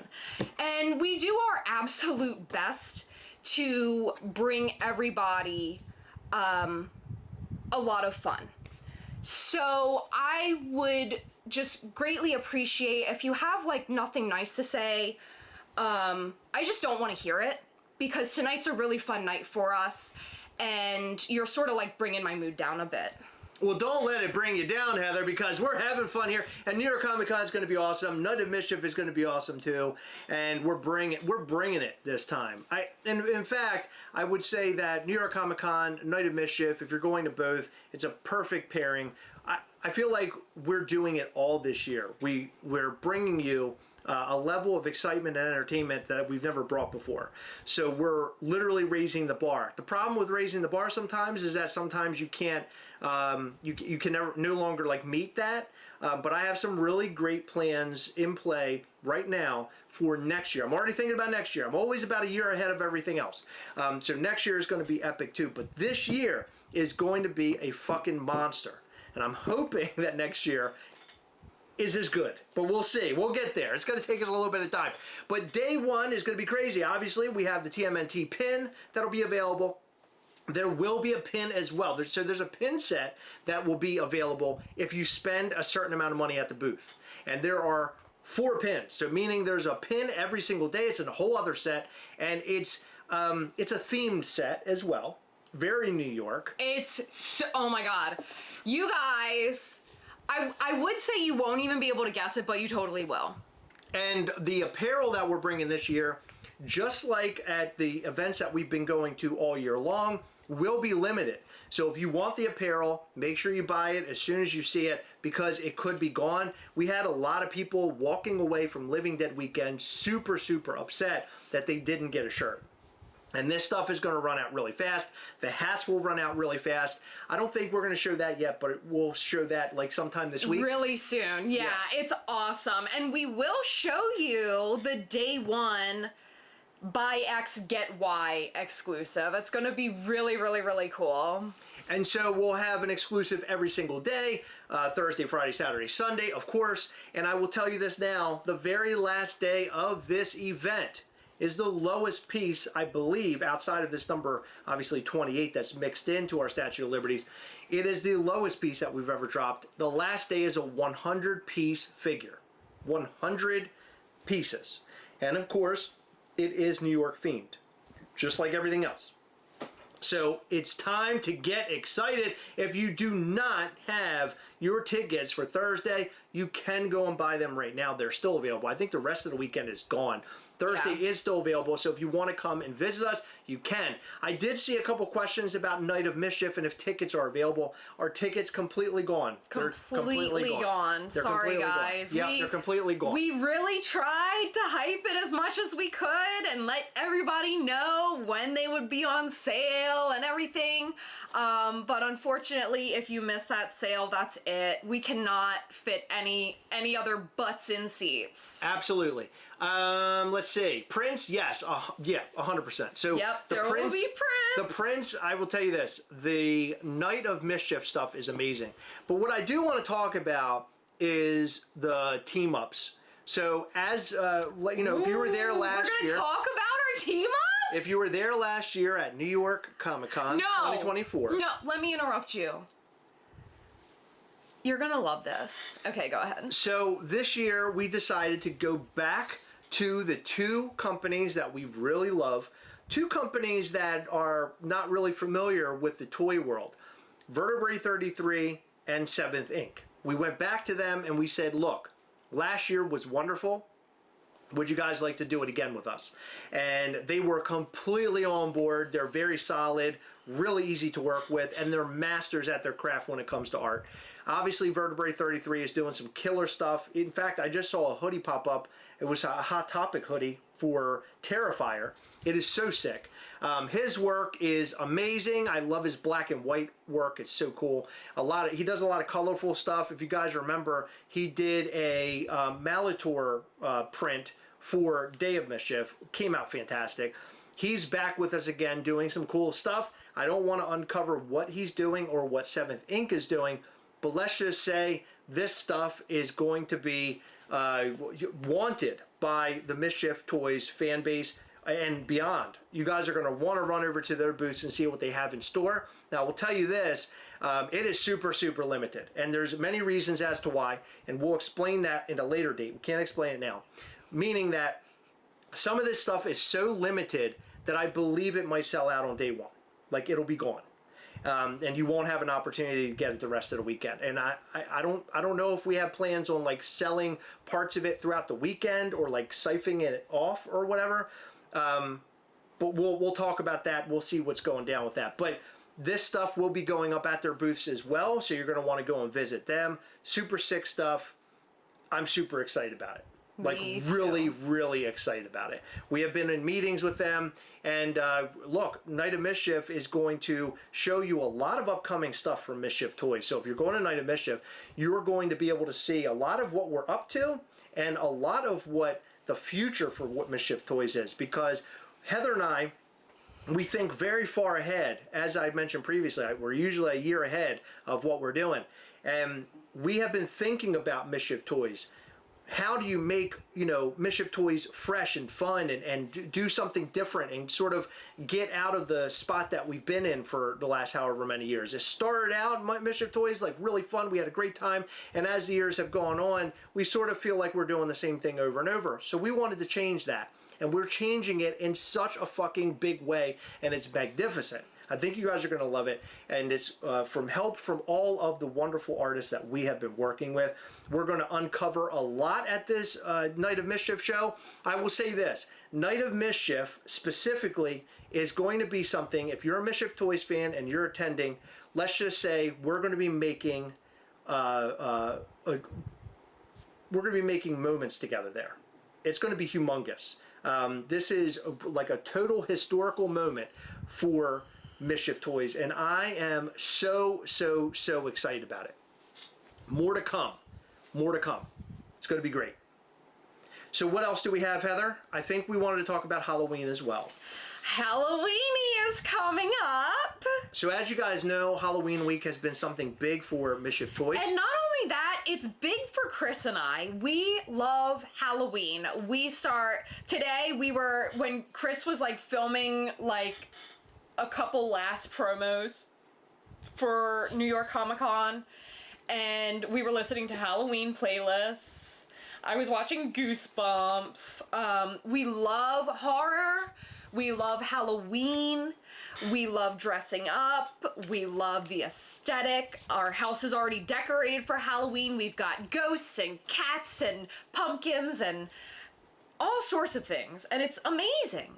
And we do our absolute best to bring everybody a lot of fun. So I would just greatly appreciate if you have like nothing nice to say. I just don't want to hear it, because tonight's a really fun night for us, and you're sort of like bringing my mood down a bit. Well, don't let it bring you down, Heather, because we're having fun here, and New York Comic Con is going to be awesome. Night of Mischief is going to be awesome too, and we're bringing it this time. In fact, I would say that New York Comic Con, Night of Mischief, if you're going to both, it's a perfect pairing. I feel like we're doing it all this year. We're bringing you a level of excitement and entertainment that we've never brought before. So we're literally raising the bar. The problem with raising the bar sometimes is that sometimes you can't, you can no longer like meet that. But I have some really great plans in play right now for next year. I'm already thinking about next year. I'm always about a year ahead of everything else. So next year is going to be epic too. But this year is going to be a fucking monster. And I'm hoping that next year is as good, but we'll see. We'll get there. It's going to take us a little bit of time. But day one is going to be crazy. Obviously, we have the TMNT pin that'll be available. There will be a pin as well. So there's a pin set that will be available if you spend a certain amount of money at the booth. And there are 4 pins. So meaning there's a pin every single day. It's in a whole other set, and it's a themed set as well. Very New York. It's so, oh my God. You guys, I would say you won't even be able to guess it, but you totally will. And the apparel that we're bringing this year, just like at the events that we've been going to all year long, will be limited. So if you want the apparel, make sure you buy it as soon as you see it, because it could be gone. We had a lot of people walking away from Living Dead weekend super, super upset that they didn't get a shirt. And this stuff is going to run out really fast. The hats will run out really fast. I don't think we're going to show that yet, but we'll show that like sometime this week. Really soon. Yeah, it's awesome. And we will show you the day one buy X, get Y exclusive. It's going to be really, really, really cool. And so we'll have an exclusive every single day, Thursday, Friday, Saturday, Sunday, of course. And I will tell you this now, the very last day of this event is the lowest piece, I believe, outside of this number, obviously 28, that's mixed into our Statue of Liberties. It is the lowest piece that we've ever dropped. The last day is a 100-piece figure. 100 pieces. And of course, it is New York themed, just like everything else. So it's time to get excited. If you do not have your tickets for Thursday, you can go and buy them right now. They're still available. I think the rest of the weekend is gone. Thursday is still available, so if you want to come and visit us, you can. I did see a couple questions about Night of Mischief and if tickets are available. Are tickets completely gone? Completely gone. Sorry, guys. Yeah, they're completely gone. We really tried to hype it as much as we could and let everybody know when they would be on sale and everything. But unfortunately, if you miss that sale, that's it. We cannot fit any other butts in seats. Absolutely. Let's see. Prince, yes, yeah, 100%. So yep, the there Prince, will be Prince. The Prince, I will tell you this: the Night of Mischief stuff is amazing. But what I do want to talk about is the team ups. So as you know, if you were there last year, we're gonna talk about our team If you were there last year at New York Comic Con 2024. No, let me interrupt you. You're gonna love this. Okay, go ahead. So this year we decided to go back to the two companies that we really love, two companies that are not really familiar with the toy world, Vertebrae 33 and 7th Inc. We went back to them and we said, look, last year was wonderful. Would you guys like to do it again with us? And they were completely on board. They're very solid, really easy to work with, and they're masters at their craft when it comes to art. Obviously, Vertebrae 33 is doing some killer stuff. In fact, I just saw a hoodie pop up. It was a Hot Topic hoodie for Terrifier. It is so sick. His work is amazing. I love his black and white work. It's so cool. He does a lot of colorful stuff. If you guys remember, he did a Malator print for Day of Mischief. Came out fantastic. He's back with us again doing some cool stuff. I don't want to uncover what he's doing or what 7th Inc. is doing, but let's just say this stuff is going to be wanted by the Mischief Toys fan base and beyond. You guys are going to want to run over to their booths and see what they have in store. Now, we'll tell you this, it is super, super limited, and there's many reasons as to why, and we'll explain that in a later date. We can't explain it now. Meaning that some of this stuff is so limited that I believe it might sell out on day one. Like, it'll be gone. And you won't have an opportunity to get it the rest of the weekend. And I don't know if we have plans on like selling parts of it throughout the weekend or like siphoning it off or whatever. But we'll talk about that. We'll see what's going down with that. But this stuff will be going up at their booths as well, so you're going to want to go and visit them. Super sick stuff. I'm super excited about it. Like, really, really excited about it. We have been in meetings with them, and look, Night of Mischief is going to show you a lot of upcoming stuff from Mischief Toys. So if you're going to Night of Mischief, you're going to be able to see a lot of what we're up to and a lot of what the future for what Mischief Toys is, because Heather and I, we think very far ahead. As I mentioned previously, we're usually a year ahead of what we're doing, and we have been thinking about Mischief Toys. How do you make, you know, Mischief Toys fresh and fun and do something different and sort of get out of the spot that we've been in for the last however many years? It started out, Mischief Toys, like really fun. We had a great time. And as the years have gone on, we sort of feel like we're doing the same thing over and over. So we wanted to change that. And we're changing it in such a fucking big way. And it's magnificent. I think you guys are going to love it, and it's from help from all of the wonderful artists that we have been working with. We're going to uncover a lot at this Night of Mischief show. I will say this, Night of Mischief specifically is going to be something, if you're a Mischief Toys fan and you're attending, let's just say we're going to be making moments together there. It's going to be humongous. This is like a total historical moment for Mischief Toys, and I am so excited about it. More to come. More to come. It's going to be great. So what else do we have, Heather? I think we wanted to talk about Halloween as well. Halloweeny is coming up. So as you guys know, Halloween week has been something big for Mischief Toys. And not only that, it's big for Chris and I. We love Halloween. When Chris was like filming like a couple last promos for New York Comic Con, and we were listening to Halloween playlists. I was watching Goosebumps. We love horror. We love Halloween. We love dressing up. We love the aesthetic. Our house is already decorated for Halloween. We've got ghosts and cats and pumpkins and all sorts of things. And it's amazing.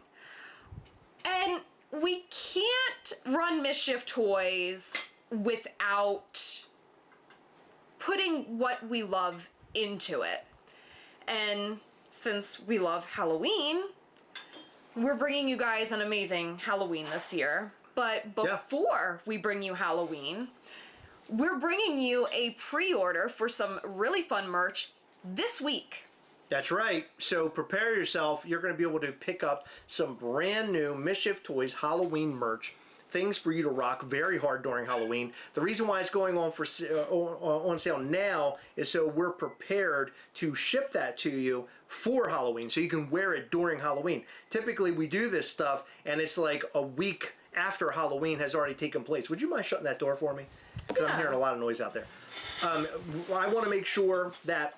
And we can't run Mischief Toys without putting what we love into it. And since we love Halloween, we're bringing you guys an amazing Halloween this year. But before we bring you Halloween, we're bringing you a pre-order for some really fun merch this week. That's right. So prepare yourself. You're going to be able to pick up some brand new Mischief Toys Halloween merch things for you to rock very hard during Halloween. The reason why it's going on for on sale now is so we're prepared to ship that to you for Halloween, so you can wear it during Halloween. Typically, we do this stuff, and it's like a week after Halloween has already taken place. Would you mind shutting that door for me? Because I'm hearing a lot of noise out there. I want to make sure that.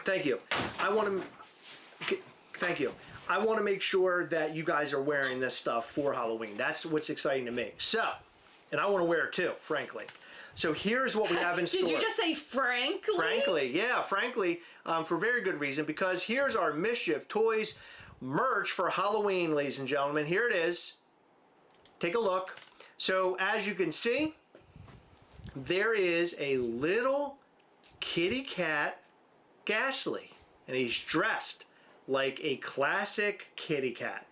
Thank you. Thank you. I want to make sure that you guys are wearing this stuff for Halloween. That's what's exciting to me. So, and I want to wear it too, frankly. So here's what we have in store. Did you just say frankly? Frankly, yeah, frankly, for very good reason, because here's our Mischief Toys merch for Halloween, ladies and gentlemen. Here it is. Take a look. So as you can see, there is a little kitty cat Gastly, and he's dressed like a classic kitty cat.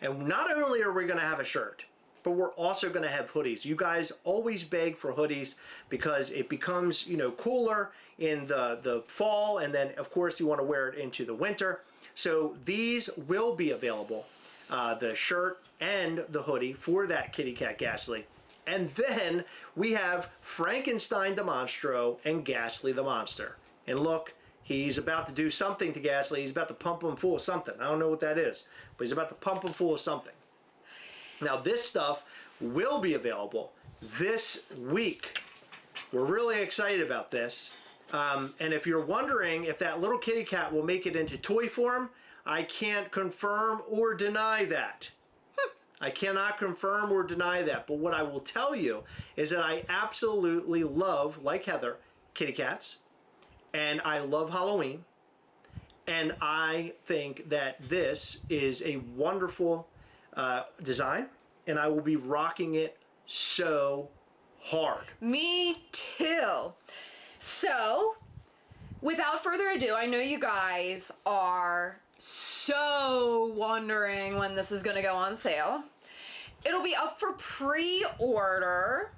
And not only are we going to have a shirt, but we're also going to have hoodies. You guys always beg for hoodies because it becomes, you know, cooler in the fall, and then of course you want to wear it into the winter. So these will be available, the shirt and the hoodie for that kitty cat Gastly. And then we have Frankenstein the Monstro and Gastly the Monster. And look, he's about to do something to Gastly. He's about to pump him full of something. I don't know what that is, but he's about to pump him full of something. Now this stuff will be available this week. We're really excited about this. And if you're wondering if that little kitty cat will make it into toy form, I can't confirm or deny that. I cannot confirm or deny that. But what I will tell you is that I absolutely love, like Heather, kitty cats. And I love Halloween, and I think that this is a wonderful design, and I will be rocking it so hard. Me too. So, without further ado, I know you guys are so wondering when this is going to go on sale. It'll be up for pre-order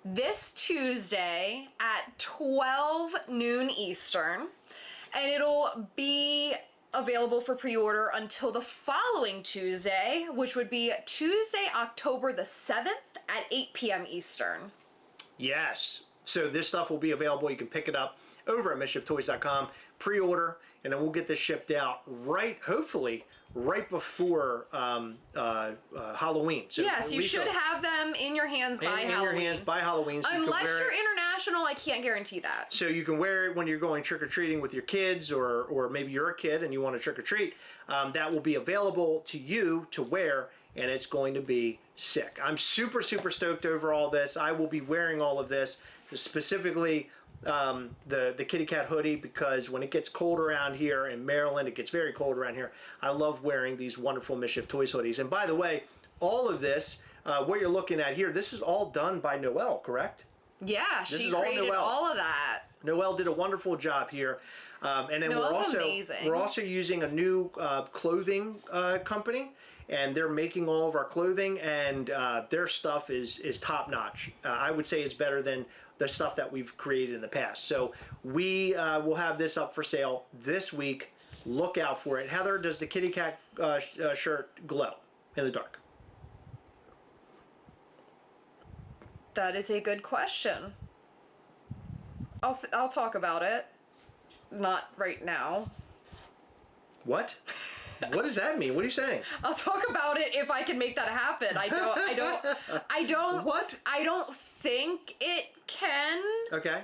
this Tuesday at 12 noon Eastern, and it'll be available for pre-order until the following Tuesday, which would be Tuesday, October the 7th at 8 p.m. Eastern. Yes, so this stuff will be available. You can pick it up over at mischieftoys.com, pre-order, and then we'll get this shipped out hopefully right before Halloween. So yes, you should have them in your hands by Halloween. In your hands by Halloween. So unless you're international, I can't guarantee that. So you can wear it when you're going trick-or-treating with your kids, or maybe you're a kid and you want to trick-or-treat. That will be available to you to wear, and it's going to be sick. I'm super, super stoked over all this. I will be wearing all of this, specifically the kitty cat hoodie, because when it gets cold around here in Maryland, it gets very cold around here. I love wearing these wonderful Mischief Toys hoodies. And by the way, all of this, what you're looking at here, this is all done by Noelle, correct? Yeah, she created all of that. Noelle did a wonderful job here. And then we're also using a new clothing company, and they're making all of our clothing, and their stuff is top notch. I would say it's better than the stuff that we've created in the past. So we will have this up for sale this week. Look out for it. Heather, does the kitty cat shirt glow in the dark? That is a good question. I'll talk about it. Not right now. What? What does that mean? What are you saying? I'll talk about it if I can make that happen. I don't. What? I don't think it can. Okay.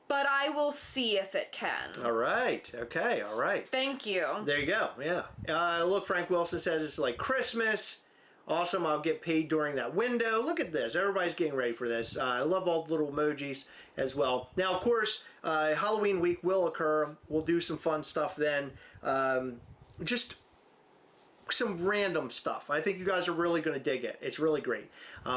But I will see if it can. All right. Okay. All right. Thank you. There you go. Yeah. Look, Frank Wilson says it's like Christmas. Awesome. I'll get paid during that window. Look at this. Everybody's getting ready for this. I love all the little emojis as well. Now, of course, Halloween week will occur. We'll do some fun stuff then. Just some random stuff. I think you guys are really going to dig it. It's really great.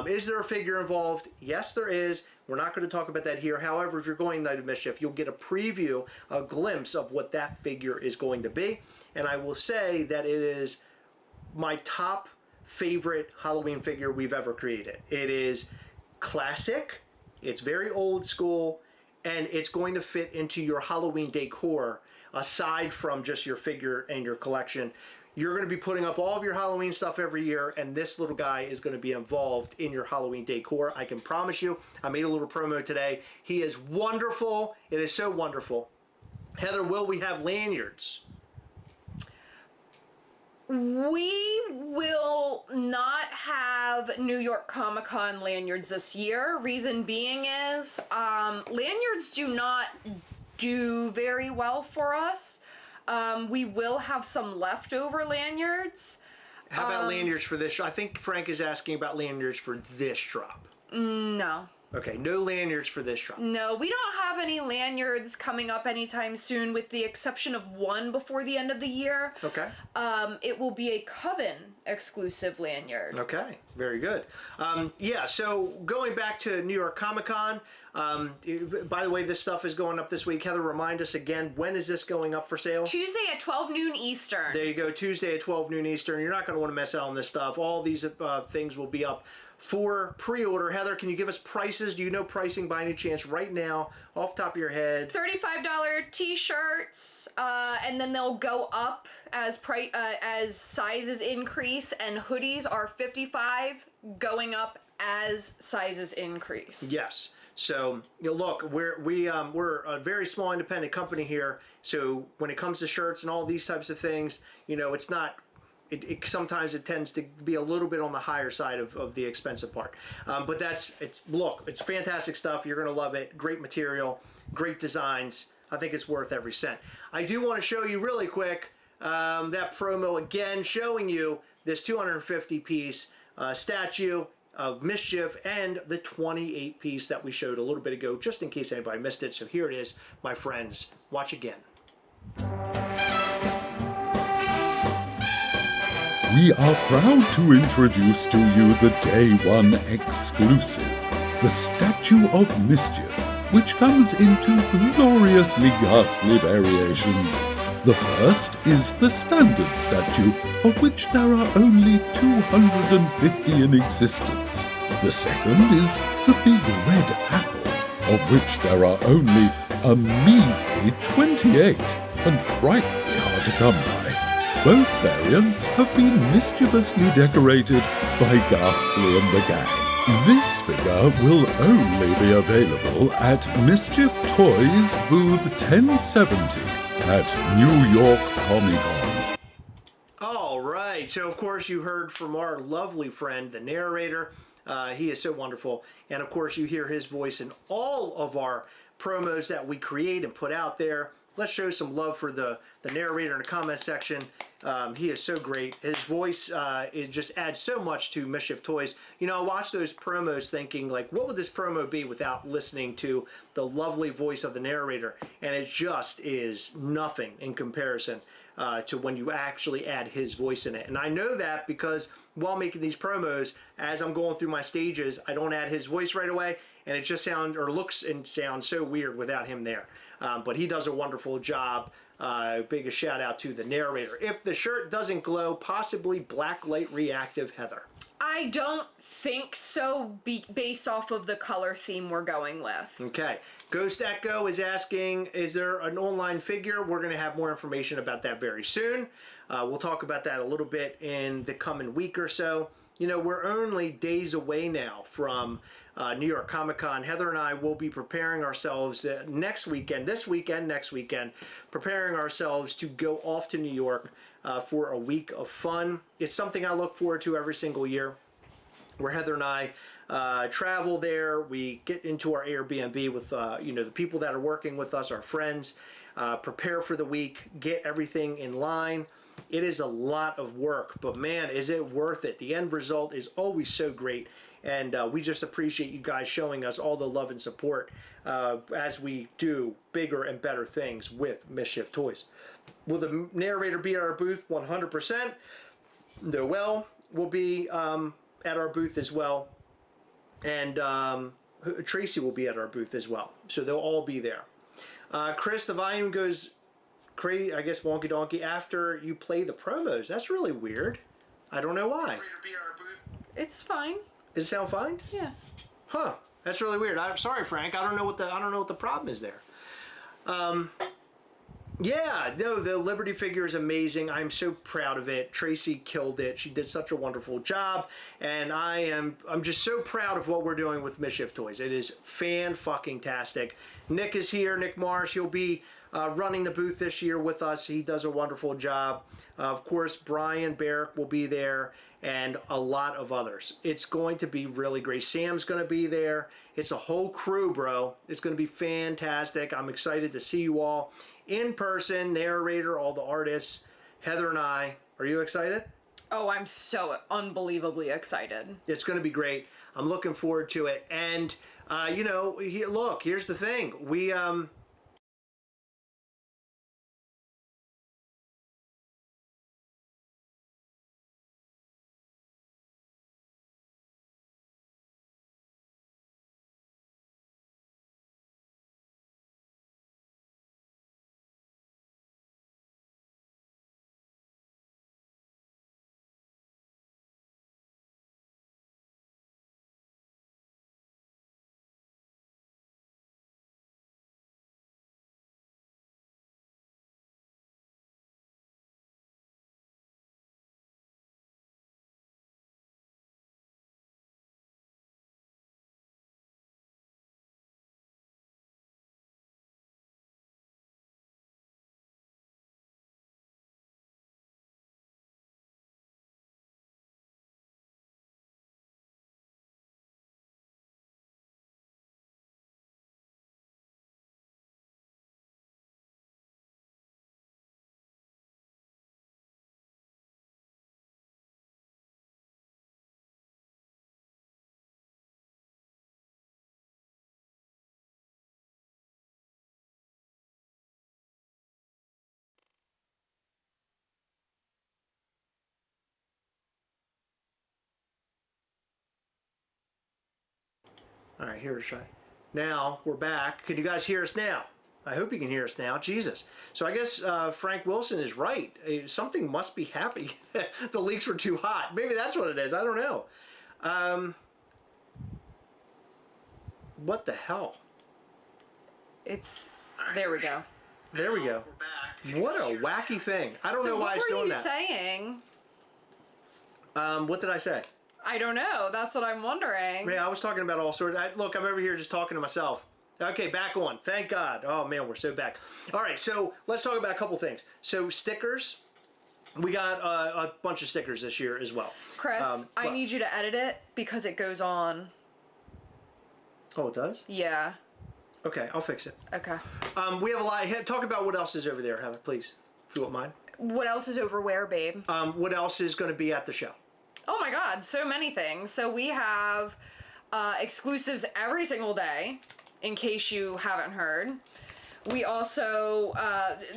Is there a figure involved? Yes, there is. We're not going to talk about that here. However, if you're going Night of Mischief, you'll get a preview, a glimpse of what that figure is going to be. And I will say that it is my top favorite Halloween figure we've ever created. It is classic. It's very old school, and it's going to fit into your Halloween decor aside from just your figure and your collection. You're going to be putting up all of your Halloween stuff every year, and this little guy is going to be involved in your Halloween decor. I can promise you. I made a little promo today. He is wonderful. It is so wonderful. Heather, will we have lanyards? We will not have New York Comic Con lanyards this year. Reason being is lanyards do not do very well for us. We will have some leftover lanyards. How about lanyards for this? I think Frank is asking about lanyards for this drop. No. Okay, no lanyards for this drop. No, we don't have any lanyards coming up anytime soon, with the exception of one before the end of the year. Okay. It will be a Coven exclusive lanyard. Okay, very good. Yeah, so going back to New York Comic Con, by the way, this stuff is going up this week. Heather, remind us again, when is this going up for sale? Tuesday at 12 noon Eastern. There you go, Tuesday at 12 noon Eastern. You're not going to want to miss out on this stuff. All these things will be up for pre-order. Heather, can you give us prices? Do you know pricing by any chance right now, off the top of your head? $35 t-shirts, and then they'll go up as sizes increase, and hoodies are $55, going up as sizes increase. Yes. So, you know, look, we're a very small independent company here. So when it comes to shirts and all these types of things, you know, it's not. Sometimes it tends to be a little bit on the higher side of the expensive part. But it's fantastic stuff. You're going to love it. Great material, great designs. I think it's worth every cent. I do want to show you really quick that promo again, showing you this 250 piece statue of Mischief and the 28 piece that we showed a little bit ago, just in case anybody missed it. So here it is, my friends. Watch again. We are proud to introduce to you the Day 1 exclusive, the Statue of Mischief, which comes in two gloriously ghastly variations. The first is the standard statue, of which there are only 250 in existence. The second is the Big Red Apple, of which there are only a measly 28, and frightfully hard to come by. Both variants have been mischievously decorated by Ghastly and the gang. This figure will only be available at Mischief Toys booth 1070 at New York Comic Con. All right, so of course you heard from our lovely friend, the narrator. He is so wonderful. And of course you hear his voice in all of our promos that we create and put out there. Let's show some love for the narrator in the comment section. He is so great. His voice, it just adds so much to Mischief Toys. You know, I watched those promos thinking, like, what would this promo be without listening to the lovely voice of the narrator? And it just is nothing in comparison to when you actually add his voice in it. And I know that because while making these promos, as I'm going through my stages, I don't add his voice right away, and it just looks and sounds so weird without him there. But he does a wonderful job. Big shout out to the narrator. If the shirt doesn't glow, possibly black light reactive, Heather. I don't think so, based off of the color theme we're going with. Okay. Ghost Echo is asking, is there an online figure? We're going to have more information about that very soon. We'll talk about that a little bit in the coming week or so. You know, we're only days away now from New York Comic Con. Heather and I will be preparing ourselves next weekend, preparing ourselves to go off to New York for a week of fun. It's something I look forward to every single year, where Heather and I travel there. We get into our Airbnb with you know, the people that are working with us, our friends, prepare for the week, get everything in line. It is a lot of work, but man, is it worth it. The end result is always so great, and we just appreciate you guys showing us all the love and support as we do bigger and better things with Mischief Toys. Will the narrator be at our booth? 100%. Noel will be at our booth as well, and Tracy will be at our booth as well, so they'll all be there. Chris, the volume goes crazy, I guess, wonky donkey after you play the promos. That's really weird. I don't know why. It's fine. Does it sound fine? Yeah. Huh. That's really weird. I'm sorry, Frank. I don't know what the problem is there. Yeah, no, the Liberty figure is amazing. I'm so proud of it. Tracy killed it. She did such a wonderful job, and I'm just so proud of what we're doing with Mischief Toys. It is fan-fucking-tastic. Nick is here, Nick Marsh. He'll be running the booth this year with us. He does a wonderful job. Of course, Brian Barrick will be there, and a lot of others. It's going to be really great. Sam's going to be there. It's a whole crew, bro. It's going to be fantastic. I'm excited to see you all in person, narrator, all the artists, Heather and I. Are you excited? Oh, I'm so unbelievably excited. It's going to be great. I'm looking forward to it. And, you know, look, here's the thing. We, all right, here's Shy. Now we're back. Can you guys hear us now? I hope you can hear us now. Jesus. So I guess Frank Wilson is right. Something must be happy. The leaks were too hot. Maybe that's what it is. I don't know. What the hell? There we go. There we go. What a wacky thing. I don't know why it's doing that. So what were you saying? What did I say? I don't know. That's what I'm wondering. Yeah, I was talking about all sorts. Look, I'm over here just talking to myself. Okay, back on. Thank God. Oh, man, we're so back. All right, so let's talk about a couple things. So stickers. We got a bunch of stickers this year as well. Chris, I need you to edit it because it goes on. Oh, it does? Yeah. Okay, I'll fix it. Okay. We have a lot. Talk about what else is over there, Heather, please, if you won't mind. What else is over where, babe? What else is going to be at the show? Oh my God, so many things. So we have exclusives every single day, in case you haven't heard. We also,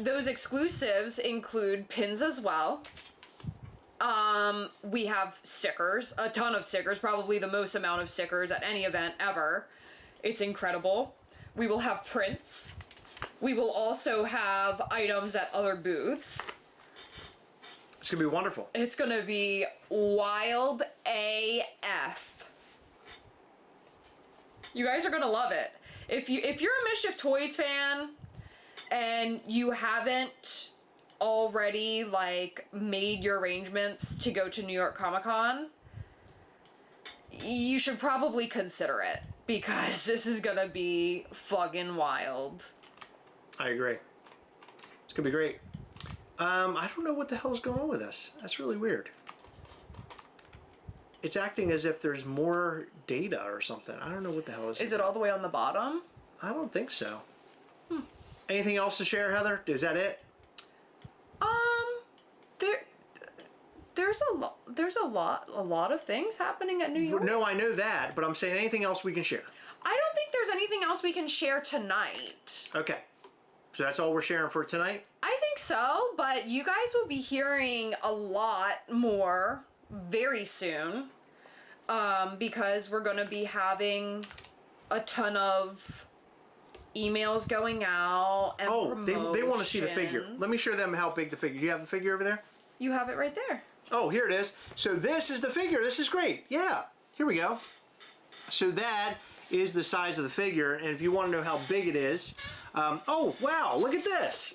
those exclusives include pins as well. We have stickers, a ton of stickers, probably the most amount of stickers at any event ever. It's incredible. We will have prints. We will also have items at other booths. It's going to be wonderful. It's going to be wild AF. You guys are going to love it. If you're a Mischief Toys fan and you haven't already like made your arrangements to go to New York Comic Con, you should probably consider it because this is going to be fucking wild. I agree. It's going to be great. I don't know what the hell's going on with us. That's really weird. It's acting as if there's more data or something. I don't know what the hell Is it all the way on the bottom? I don't think so. Anything else to share, Heather? Is that it? There's a lot of things happening at New York. No, I know that, but I'm saying anything else we can share. I don't think there's anything else we can share tonight. Okay. So that's all we're sharing for tonight? I think so, but you guys will be hearing a lot more very soon because we're going to be having a ton of emails going out and promotions. They want to see the figure. Let me show them how big the figure. Do you have the figure over there? You have it right there. Oh, here it is. So this is the figure. This is great. Yeah. Here we go. So that is the size of the figure, and if you want to know how big it is, oh wow, look at this.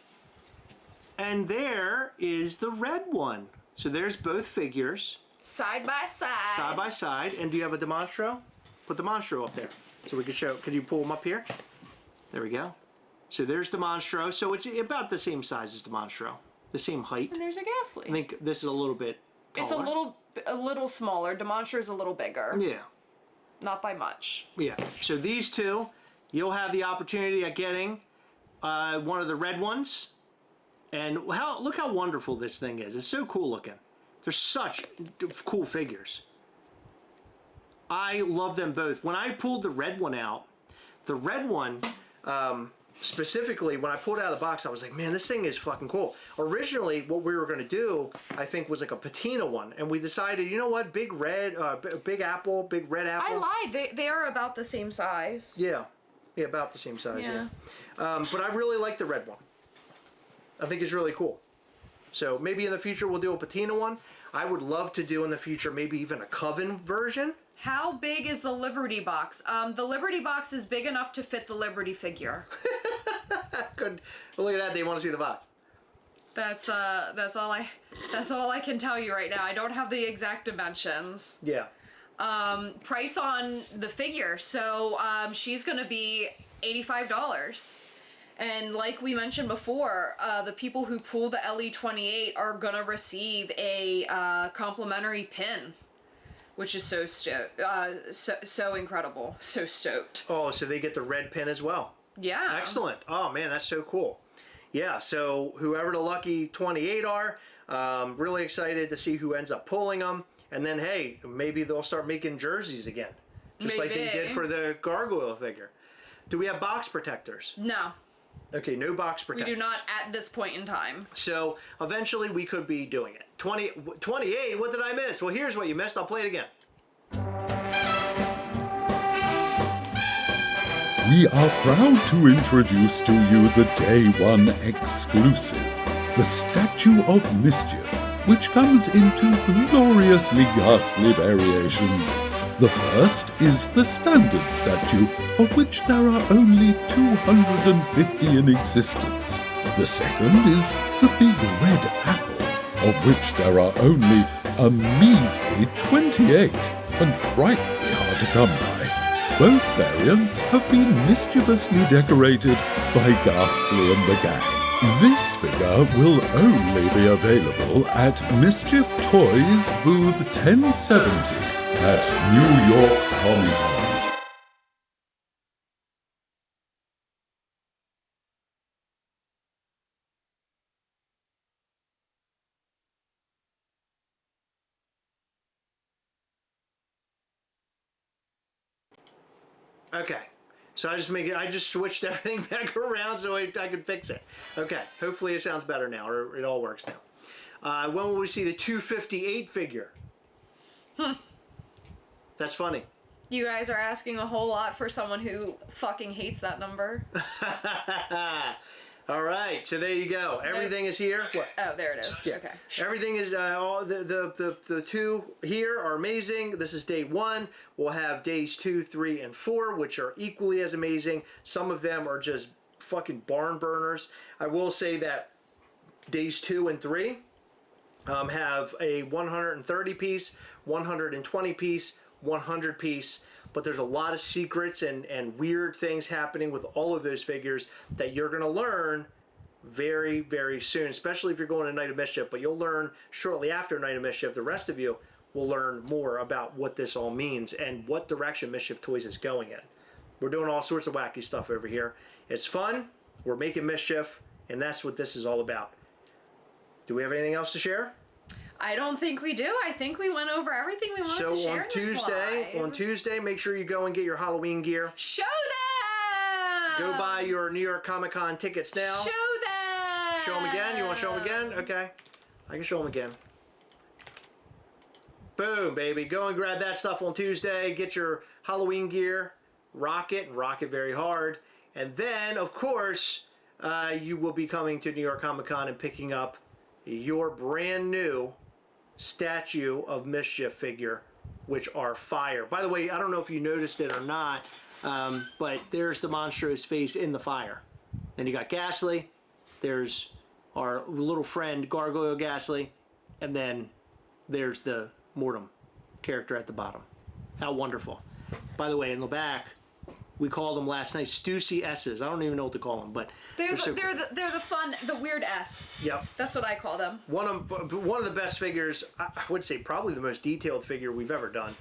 And there is the red one. So there's both figures. Side by side. Side by side. And do you have a Demonstro? Put Demonstro up there so we can show. Could you pull them up here? There we go. So there's Demonstro. So it's about the same size as Demonstro. The same height. And there's a Ghastly. I think this is a little bit taller. It's a little smaller. Demonstro's a little bigger. Yeah. Not by much. Yeah. So these two, you'll have the opportunity of getting one of the red ones. And look how wonderful this thing is. It's so cool looking. They're such cool figures. I love them both. When I pulled the red one out, the red one, specifically, when I pulled it out of the box, I was like, man, this thing is fucking cool. Originally, what we were going to do, I think, was like a patina one. And we decided, you know what, big red apple. I lied. They are about the same size. Yeah. Yeah, about the same size, yeah. But I really like the red one. I think it's really cool. So maybe in the future we'll do a patina one. I would love to do in the future maybe even a Coven version. How big is the Liberty box? The Liberty box is big enough to fit the Liberty figure. Good. Well, look at that. They want to see the box. That's all I can tell you right now. I don't have the exact dimensions. Yeah. Price on the figure. So she's gonna be $85. And like we mentioned before, the people who pull the LE28 are gonna receive a complimentary pin, which is so incredible, so stoked. Oh, so they get the red pin as well. Yeah. Excellent. Oh man, that's so cool. Yeah. So whoever the lucky 28 are, really excited to see who ends up pulling them. And then hey, maybe they'll start making jerseys again, just like they did for the Gargoyle figure. Do we have box protectors? No. Okay, no box protectors. We do not at this point in time. So eventually we could be doing it. 28, what did I miss? Well, here's what you missed. I'll play it again. We are proud to introduce to you the Day 1 exclusive, the Statue of Mischief, which comes in two gloriously ghastly variations. The first is the standard statue, of which there are only 250 in existence. The second is the big red apple, of which there are only a measly 28, and frightfully hard to come by. Both variants have been mischievously decorated by Ghastly and the gang. This figure will only be available at Mischief Toys booth 1070. At New York Comic Con. Okay, so I just switched everything back around so I could fix it. Okay, hopefully it sounds better now, or it all works now. When will we see the 258 figure? That's funny. You guys are asking a whole lot for someone who fucking hates that number. All right, so there you go. Everything is here. What? Oh, there it is. Yeah. Okay. Everything is all the two here are amazing. This is day 1. We'll have days 2, 3, and 4, which are equally as amazing. Some of them are just fucking barn burners. I will say that days 2 and 3 have a 130 piece, 120 piece, 100 piece, but there's a lot of secrets and weird things happening with all of those figures that you're going to learn very, very soon, especially if you're going to Night of Mischief, but you'll learn shortly after Night of Mischief. The rest of you will learn more about what this all means and what direction Mischief Toys is going in. We're doing all sorts of wacky stuff over here. It's fun, we're making mischief, and that's what this is all about. Do we have anything else to share? I don't think we do. I think we went over everything we wanted to share on Tuesday, make sure you go and get your Halloween gear. Show them! Go buy your New York Comic Con tickets now. Show them! Show them again? You want to show them again? Okay. I can show them again. Boom, baby. Go and grab that stuff on Tuesday. Get your Halloween gear. Rock it, and rock it very hard. And then, of course, you will be coming to New York Comic Con and picking up your brand new Statue of Mischief figure, which are fire. By the way, I don't know if you noticed it or not, but there's the Monstro's face in the fire. Then you got Ghastly. There's our little friend Gargoyle Ghastly, and then there's the Mortem character at the bottom. How wonderful. By the way, in the back, we called them last night Stussy S's. I don't even know what to call them, but They're so cool. the fun, the weird S. Yep. That's what I call them. One of the best figures, I would say probably the most detailed figure we've ever done.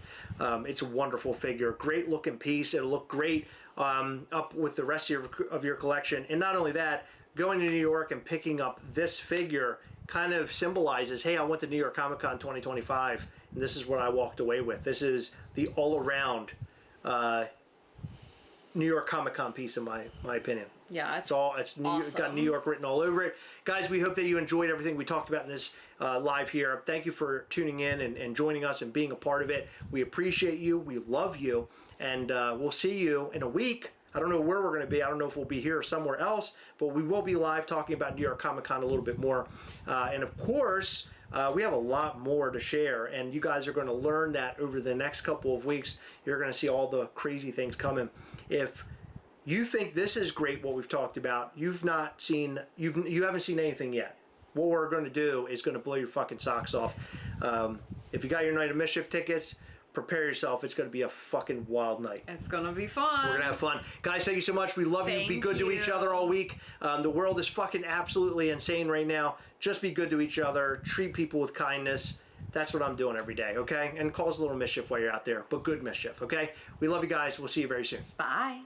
It's a wonderful figure, great looking piece. It'll look great up with the rest of your collection. And not only that, going to New York and picking up this figure kind of symbolizes, hey, I went to New York Comic Con 2025, and this is what I walked away with. This is the all-around New York Comic Con piece, in my opinion. Yeah, It's awesome. got New York written all over it. Guys, we hope that you enjoyed everything we talked about in this live here. Thank you for tuning in and joining us and being a part of it. We appreciate you. We love you. And we'll see you in a week. I don't know where we're going to be. I don't know if we'll be here or somewhere else, but we will be live talking about New York Comic Con a little bit more. And of course, we have a lot more to share, and you guys are going to learn that over the next couple of weeks. You're going to see all the crazy things coming. If you think this is great, what we've talked about, you haven't seen anything yet. What we're going to do is going to blow your fucking socks off. If you got your Night of Mischief tickets, prepare yourself. It's going to be a fucking wild night. It's gonna be fun. We're going to have fun. Guys, thank you so much. We love you. Be good to each other all week. The world is fucking absolutely insane right now. Just be good to each other. Treat people with kindness. That's what I'm doing every day, okay? And cause a little mischief while you're out there, but good mischief, okay? We love you guys. We'll see you very soon. Bye.